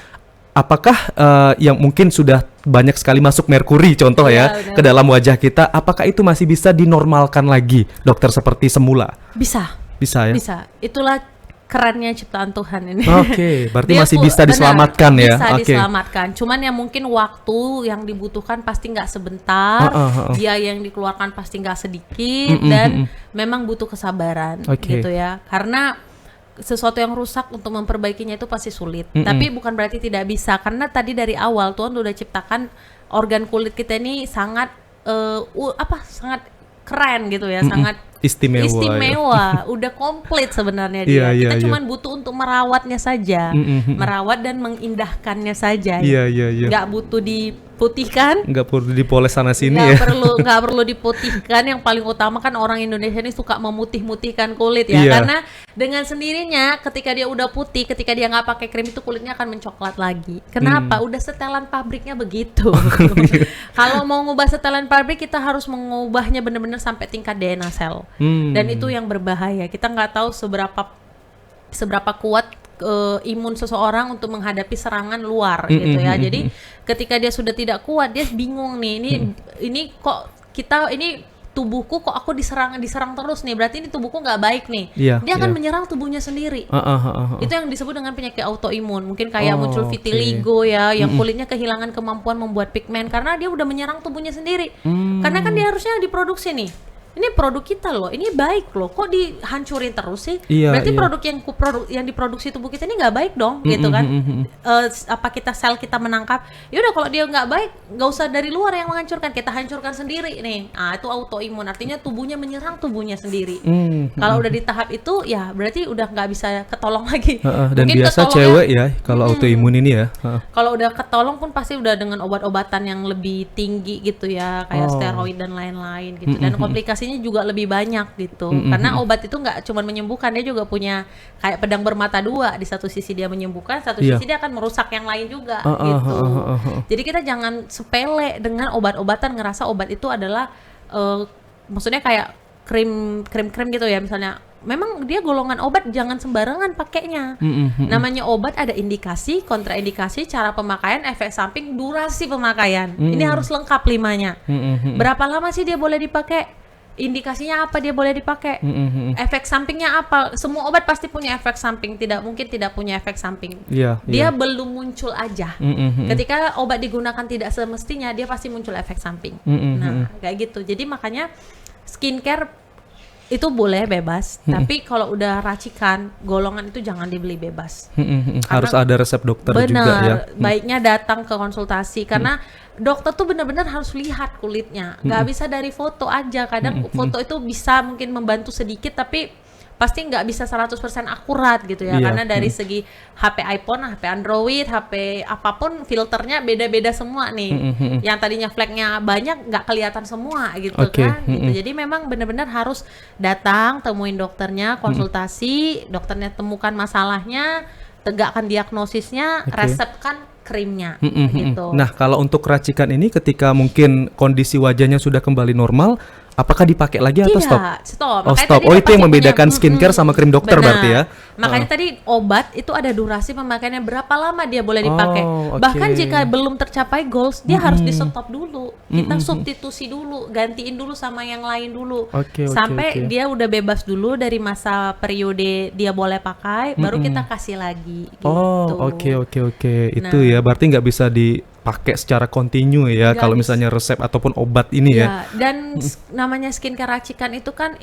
[SPEAKER 1] apakah yang mungkin sudah banyak sekali masuk merkuri contoh ya
[SPEAKER 2] Benar.
[SPEAKER 1] ke dalam wajah kita, apakah itu masih bisa dinormalkan lagi, dokter, seperti semula?
[SPEAKER 2] Bisa.
[SPEAKER 1] Bisa ya?
[SPEAKER 2] Bisa. Itulah kerennya ciptaan Tuhan ini.
[SPEAKER 1] Oke, berarti
[SPEAKER 2] Dia
[SPEAKER 1] masih
[SPEAKER 2] tuh,
[SPEAKER 1] bisa
[SPEAKER 2] benar,
[SPEAKER 1] diselamatkan ya?
[SPEAKER 2] Bisa
[SPEAKER 1] Oke.
[SPEAKER 2] diselamatkan. Cuman ya mungkin waktu yang dibutuhkan pasti nggak sebentar, biaya yang dikeluarkan pasti nggak sedikit, dan memang butuh kesabaran
[SPEAKER 1] Oke.
[SPEAKER 2] gitu ya. Karena sesuatu yang rusak untuk memperbaikinya itu pasti sulit. Tapi bukan berarti tidak bisa, karena tadi dari awal Tuhan udah ciptakan organ kulit kita ini sangat sangat keren gitu ya, sangat
[SPEAKER 1] Istimewa.
[SPEAKER 2] udah komplit sebenarnya
[SPEAKER 1] Iya,
[SPEAKER 2] dia.
[SPEAKER 1] iya,
[SPEAKER 2] Kita
[SPEAKER 1] iya.
[SPEAKER 2] cuman butuh untuk merawatnya saja, merawat dan mengindahkannya saja.
[SPEAKER 1] Iya, iya, iya.
[SPEAKER 2] Nggak butuh diputihkan,
[SPEAKER 1] Nggak perlu dipoles sana sini ya.
[SPEAKER 2] nggak perlu diputihkan. Yang paling utama kan orang Indonesia ini suka memutih-mutihkan kulit ya,
[SPEAKER 1] Iya.
[SPEAKER 2] karena dengan sendirinya ketika dia udah putih, ketika dia nggak pakai krim itu kulitnya akan mencoklat lagi. Kenapa? Udah setelan pabriknya begitu. Kalau mau ngubah setelan pabrik, kita harus mengubahnya benar-benar sampai tingkat DNA sel. Dan itu yang berbahaya. Kita nggak tahu seberapa kuat imun seseorang untuk menghadapi serangan luar gitu ya. Jadi ketika dia sudah tidak kuat, dia bingung nih. Ini kok tubuhku kok aku diserang terus nih. Berarti ini tubuhku nggak baik nih.
[SPEAKER 1] Iya,
[SPEAKER 2] Dia akan
[SPEAKER 1] iya.
[SPEAKER 2] menyerang tubuhnya sendiri.
[SPEAKER 1] Itu
[SPEAKER 2] Itu yang disebut dengan penyakit autoimun. Mungkin kayak muncul
[SPEAKER 1] oke.
[SPEAKER 2] vitiligo ya, yang kulitnya kehilangan kemampuan membuat pigmen karena dia udah menyerang tubuhnya sendiri. Karena kan dia harusnya diproduksi nih. ini produk kita loh, ini baik loh, kok dihancurin terus sih?
[SPEAKER 1] Iya,
[SPEAKER 2] Berarti
[SPEAKER 1] iya.
[SPEAKER 2] produk yang diproduksi tubuh kita ini nggak baik dong, gitu kan? Apa sel kita menangkap? Ya udah kalau dia nggak baik, nggak usah dari luar yang menghancurkan, kita hancurkan sendiri nih. Ah itu autoimun, artinya tubuhnya menyerang tubuhnya sendiri. Kalau udah di tahap itu, ya berarti udah nggak bisa ketolong lagi.
[SPEAKER 1] Dan
[SPEAKER 2] Mungkin
[SPEAKER 1] biasa
[SPEAKER 2] ketolongnya-
[SPEAKER 1] cewek ya kalau autoimun ini ya.
[SPEAKER 2] Kalau udah ketolong pun pasti udah dengan obat-obatan yang lebih tinggi gitu ya, kayak steroid dan lain-lain gitu. Dan komplikasinya juga lebih banyak gitu. Karena obat itu nggak cuma menyembuhkan, dia juga punya kayak pedang bermata dua. Di satu sisi dia menyembuhkan, satu
[SPEAKER 1] Iya.
[SPEAKER 2] sisi dia akan merusak yang lain juga gitu. Jadi kita jangan sepele dengan obat-obatan, ngerasa obat itu adalah maksudnya kayak krim gitu ya misalnya. Memang dia golongan obat, jangan sembarangan pakainya. Namanya obat ada indikasi, kontraindikasi, cara pemakaian, efek samping, durasi pemakaian. Ini harus lengkap 5-nya. Berapa lama sih dia boleh dipakai? Indikasinya apa dia boleh dipakai? Efek sampingnya apa? Semua obat pasti punya efek samping, tidak mungkin tidak punya efek samping.
[SPEAKER 1] Iya,
[SPEAKER 2] Dia
[SPEAKER 1] iya.
[SPEAKER 2] belum muncul aja. Ketika obat digunakan tidak semestinya, dia pasti muncul efek samping. Nah, kayak gitu. Jadi makanya skincare itu boleh bebas, tapi kalau udah racikan, golongan itu jangan dibeli bebas.
[SPEAKER 1] Harus ada resep dokter juga ya.
[SPEAKER 2] Benar, baiknya datang ke konsultasi karena dokter tuh benar-benar harus lihat kulitnya. Nggak bisa dari foto aja. Kadang foto itu bisa mungkin membantu sedikit, tapi pasti nggak bisa 100% akurat gitu ya.
[SPEAKER 1] Iya.
[SPEAKER 2] Karena dari segi HP iPhone, HP Android, HP apapun filternya beda-beda semua nih. Yang tadinya flagnya banyak nggak kelihatan semua gitu
[SPEAKER 1] Oke.
[SPEAKER 2] kan. Gitu. Jadi memang benar-benar harus datang, temuin dokternya, konsultasi, dokternya temukan masalahnya, tegakkan diagnosisnya, resepkan krimnya gitu.
[SPEAKER 1] Nah, kalau untuk racikan ini ketika mungkin kondisi wajahnya sudah kembali normal, apakah dipakai lagi atau stop?
[SPEAKER 2] Stop.
[SPEAKER 1] Oh,
[SPEAKER 2] Makanya
[SPEAKER 1] stop.
[SPEAKER 2] tadi
[SPEAKER 1] Oh,
[SPEAKER 2] dia
[SPEAKER 1] itu yang
[SPEAKER 2] pasti
[SPEAKER 1] membedakan
[SPEAKER 2] punya-
[SPEAKER 1] skincare sama krim dokter
[SPEAKER 2] benar.
[SPEAKER 1] berarti ya?
[SPEAKER 2] Makanya tadi obat itu ada durasi pemakaiannya, berapa lama dia boleh dipakai.
[SPEAKER 1] Oh, oke.
[SPEAKER 2] Bahkan jika belum tercapai goals, dia harus di stop dulu. Kita substitusi dulu, gantiin dulu sama yang lain dulu.
[SPEAKER 1] Oke, oke,
[SPEAKER 2] Sampai
[SPEAKER 1] oke.
[SPEAKER 2] dia udah bebas dulu dari masa periode dia boleh pakai, baru kita kasih lagi gitu.
[SPEAKER 1] Oh, oke. Itu
[SPEAKER 2] Nah.
[SPEAKER 1] ya, berarti nggak bisa dipakai secara kontinu ya,
[SPEAKER 2] Nggak
[SPEAKER 1] kalau
[SPEAKER 2] bisa.
[SPEAKER 1] misalnya resep ataupun obat ini ya.
[SPEAKER 2] Ya, dan namanya skincare racikan itu kan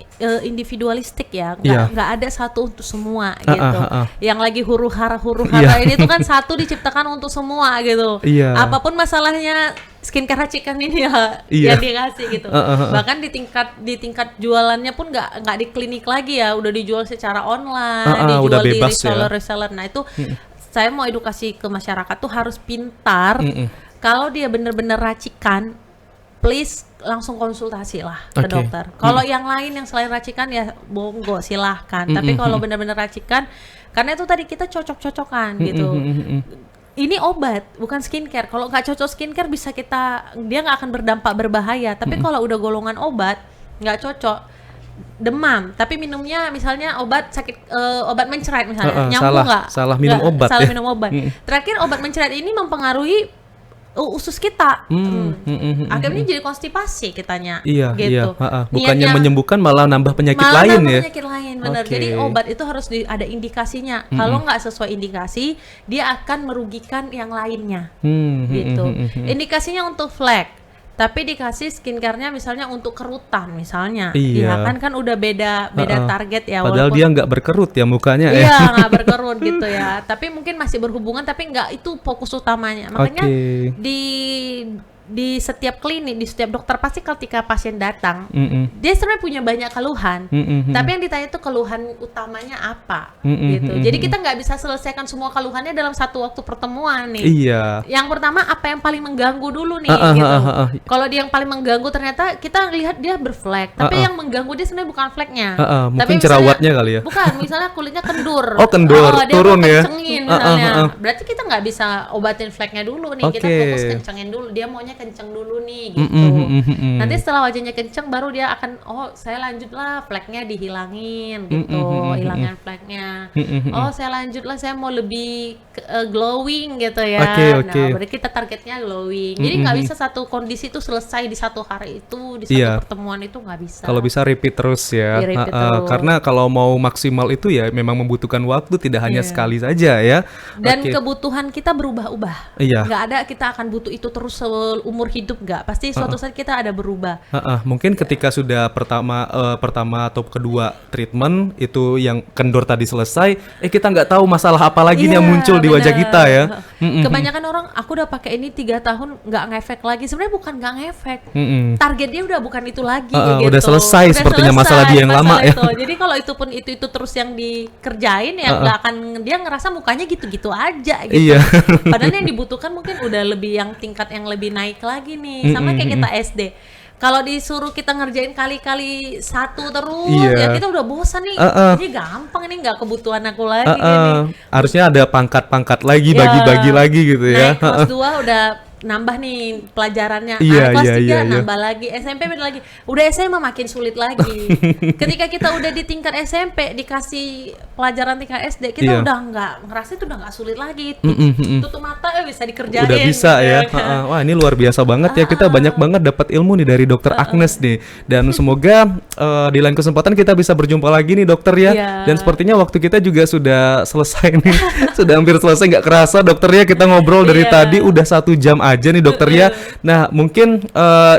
[SPEAKER 2] individualistik ya,
[SPEAKER 1] Iya.
[SPEAKER 2] nggak ada satu untuk semua gitu.
[SPEAKER 1] ah.
[SPEAKER 2] Yang lagi huru-hara
[SPEAKER 1] Iya.
[SPEAKER 2] ini tuh kan satu diciptakan untuk semua gitu.
[SPEAKER 1] Iya.
[SPEAKER 2] Apapun masalahnya skincare racikan ini ya
[SPEAKER 1] Iya.
[SPEAKER 2] yang dikasih gitu. Bahkan di tingkat jualannya pun nggak di klinik lagi ya, udah dijual secara online, dijual
[SPEAKER 1] udah
[SPEAKER 2] di
[SPEAKER 1] bebas ya.
[SPEAKER 2] reseller. Nah itu saya mau edukasi ke masyarakat tuh harus pintar. Kalau dia bener-bener racikan, please langsung konsultasi lah ke
[SPEAKER 1] Oke.
[SPEAKER 2] dokter. Kalau yang lain yang selain racikan ya monggo silahkan. Tapi kalau bener-bener racikan, karena itu tadi kita cocok-cocokan gitu. Ini obat bukan skincare. Kalau nggak cocok skincare bisa dia nggak akan berdampak berbahaya. Tapi kalau udah golongan obat nggak cocok, demam tapi minumnya misalnya obat obat mencret misalnya, nyambung nggak?
[SPEAKER 1] salah minum
[SPEAKER 2] Nggak,
[SPEAKER 1] obat
[SPEAKER 2] salah
[SPEAKER 1] ya.
[SPEAKER 2] minum obat. Terakhir obat mencret ini mempengaruhi usus kita. Akhirnya jadi konstipasi kitanya.
[SPEAKER 1] Iya,
[SPEAKER 2] gitu.
[SPEAKER 1] Bukannya
[SPEAKER 2] Niatnya
[SPEAKER 1] menyembuhkan malah nambah penyakit
[SPEAKER 2] malah
[SPEAKER 1] lain
[SPEAKER 2] nambah
[SPEAKER 1] ya.
[SPEAKER 2] penyakit lain, benar.
[SPEAKER 1] Oke.
[SPEAKER 2] Jadi obat itu harus ada indikasinya. Kalau nggak sesuai indikasi, dia akan merugikan yang lainnya. Gitu. Indikasinya untuk flek, tapi dikasih skincare-nya misalnya untuk kerutan misalnya.
[SPEAKER 1] Iya.
[SPEAKER 2] Ya kan udah beda target ya.
[SPEAKER 1] Padahal dia nggak berkerut ya mukanya ya.
[SPEAKER 2] Iya, nggak berkerut gitu ya. Tapi mungkin masih berhubungan, tapi nggak itu fokus utamanya. Makanya
[SPEAKER 1] Oke.
[SPEAKER 2] di setiap klinik, di setiap dokter pasti ketika pasien datang, dia sebenarnya punya banyak keluhan. Tapi yang ditanya itu keluhan utamanya apa, gitu. Jadi kita nggak bisa selesaikan semua keluhannya dalam satu waktu pertemuan nih.
[SPEAKER 1] Iya.
[SPEAKER 2] Yang pertama apa yang paling mengganggu dulu nih, gitu. Kalau dia yang paling mengganggu ternyata kita lihat dia berflek, tapi yang mengganggu dia sebenarnya bukan fleknya.
[SPEAKER 1] Mungkin
[SPEAKER 2] Tapi misalnya-
[SPEAKER 1] jerawatnya kali ya.
[SPEAKER 2] Bukan, misalnya kulitnya kendur.
[SPEAKER 1] Oh, kendur,
[SPEAKER 2] dia
[SPEAKER 1] turun
[SPEAKER 2] mau
[SPEAKER 1] ya.
[SPEAKER 2] kencengin misalnya. Berarti kita nggak bisa obatin fleknya dulu nih. Kita
[SPEAKER 1] Oke.
[SPEAKER 2] fokus kencengin dulu. Dia maunya kenceng dulu nih gitu. Nanti setelah wajahnya kenceng baru dia akan saya lanjutlah fleknya dihilangin gitu. Hilangin fleknya. Saya lanjutlah, saya mau lebih glowing gitu ya.
[SPEAKER 1] Oke.
[SPEAKER 2] Nah, berarti kita targetnya glowing. Jadi nggak bisa satu kondisi itu selesai di satu hari itu, di satu
[SPEAKER 1] Iya.
[SPEAKER 2] pertemuan itu nggak bisa.
[SPEAKER 1] Kalau bisa repeat terus ya.
[SPEAKER 2] Di repeat terus.
[SPEAKER 1] Karena kalau mau maksimal itu ya memang membutuhkan waktu, tidak hanya sekali saja ya.
[SPEAKER 2] Dan
[SPEAKER 1] Oke.
[SPEAKER 2] kebutuhan kita berubah-ubah.
[SPEAKER 1] Iya.
[SPEAKER 2] Nggak ada kita akan butuh itu terus seumur hidup nggak, pasti suatu saat kita ada berubah.
[SPEAKER 1] Mungkin ketika sudah pertama atau kedua treatment itu yang kendor tadi selesai, kita nggak tahu masalah apa lagi nih yang muncul di wajah kita ya.
[SPEAKER 2] Kebanyakan orang, aku udah pakai ini 3 tahun nggak ngefek lagi. Sebenarnya bukan nggak ngefek, target dia udah bukan itu lagi. Gitu.
[SPEAKER 1] Udah selesai sepertinya masalah dia yang lama ya.
[SPEAKER 2] Jadi kalau itu pun itu terus yang dikerjain ya nggak akan, dia ngerasa mukanya gitu-gitu aja gitu.
[SPEAKER 1] Iya.
[SPEAKER 2] Padahal yang dibutuhkan mungkin udah lebih yang tingkat yang lebih naik lagi nih. Sama kayak kita SD. Kalau disuruh kita ngerjain kali-kali satu terus, ya kita udah bosan nih. Ini gampang nih, nggak kebutuhan aku lagi nih.
[SPEAKER 1] Harusnya ada pangkat-pangkat lagi, bagi-bagi lagi gitu ya.
[SPEAKER 2] Naik kelas 2 udah nambah nih pelajarannya. Kelas 3 nambah lagi, SMP beda lagi. Udah SMA makin sulit lagi. Ketika kita udah di tingkat SMP dikasih pelajaran tingkat SD, kita udah nggak ngerasa itu udah nggak sulit lagi. Tutup mata bisa dikerjain.
[SPEAKER 1] Udah bisa ya. Wah, ini luar biasa banget ya. Kita banyak banget dapat ilmu nih dari Dokter Agnes nih. Dan semoga di lain kesempatan kita bisa berjumpa lagi nih dokter ya. Dan sepertinya waktu kita juga sudah selesai nih. Sudah hampir selesai, nggak kerasa dokter ya, kita ngobrol dari tadi udah 1 jam aja nih dokter ya. Nah mungkin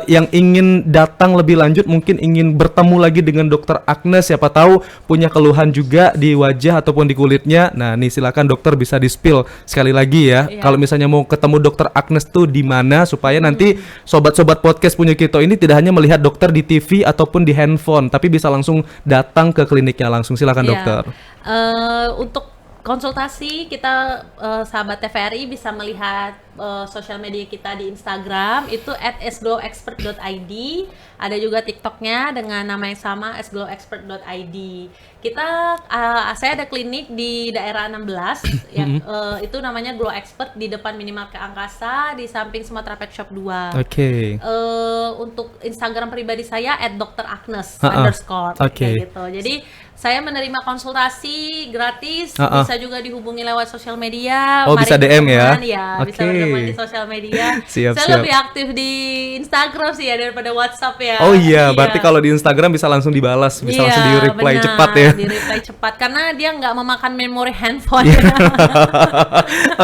[SPEAKER 1] yang ingin datang lebih lanjut, mungkin ingin bertemu lagi dengan Dokter Agnes, siapa tahu punya keluhan juga di wajah ataupun di kulitnya. Nah nih silakan dokter bisa di-spill sekali lagi ya. Kalau misalnya mau ketemu Dokter Agnes tuh di mana, supaya nanti sobat-sobat podcast Punya Kita ini tidak hanya melihat dokter di TV ataupun di handphone, tapi bisa langsung datang ke kliniknya langsung. Silakan dokter.
[SPEAKER 2] Untuk konsultasi kita, sahabat TVRI bisa melihat sosial media kita di Instagram itu @sglowexpert.id. Ada juga TikToknya dengan nama yang sama @sglowexpert.id. Saya ada klinik di daerah 16 ya, itu namanya Glow Expert di depan Minimarket Angkasa di samping Sumatera Pet Shop 2. Untuk Instagram pribadi saya @dragnes_. Kayak gitu. Jadi saya menerima konsultasi gratis, bisa juga dihubungi lewat sosial media.
[SPEAKER 1] Mari bisa DM ya?
[SPEAKER 2] Bisa berteman di sosial media. Saya lebih aktif di Instagram sih ya daripada WhatsApp ya.
[SPEAKER 1] Oh iya, berarti kalau di Instagram bisa langsung dibalas, bisa langsung di reply cepat ya.
[SPEAKER 2] Di reply cepat karena dia nggak memakan memori handphone.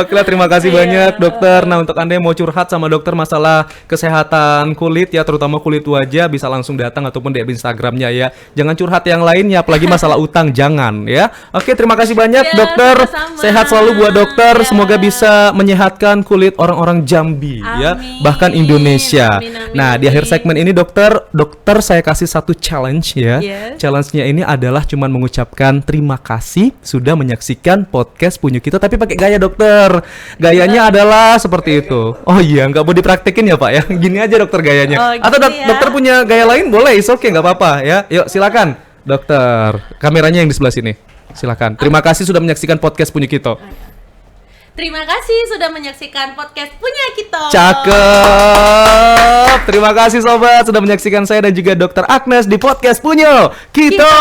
[SPEAKER 1] Oke lah, terima kasih banyak dokter. Nah untuk Anda yang mau curhat sama dokter masalah kesehatan kulit ya, terutama kulit wajah, bisa langsung datang ataupun DM Instagramnya ya. Jangan curhat yang lainnya, apalagi masalah utang, jangan ya. Oke, terima kasih banyak dokter.
[SPEAKER 2] Sama-sama.
[SPEAKER 1] Sehat selalu buat dokter. Semoga bisa menyehatkan kulit orang-orang Jambi ya, bahkan Indonesia. Nah di akhir segmen ini dokter saya kasih satu challenge ya. Challenge-nya ini adalah cuman mengucapkan terima kasih sudah menyaksikan podcast Punya Kita, tapi pakai gaya dokter. Gayanya adalah seperti itu. Oh iya, nggak mau dipraktekin ya Pak ya. Gini aja dokter gayanya. Atau dokter punya gaya lain boleh, oke nggak apa-apa ya. Yuk silakan dokter. Kameranya yang di sebelah sini. Silakan. Terima kasih sudah menyaksikan podcast Punya Kita.
[SPEAKER 2] Terima kasih sudah menyaksikan podcast Punya Kita.
[SPEAKER 1] Cakep. Terima kasih sobat sudah menyaksikan saya dan juga Dokter Agnes di podcast Punya Kita.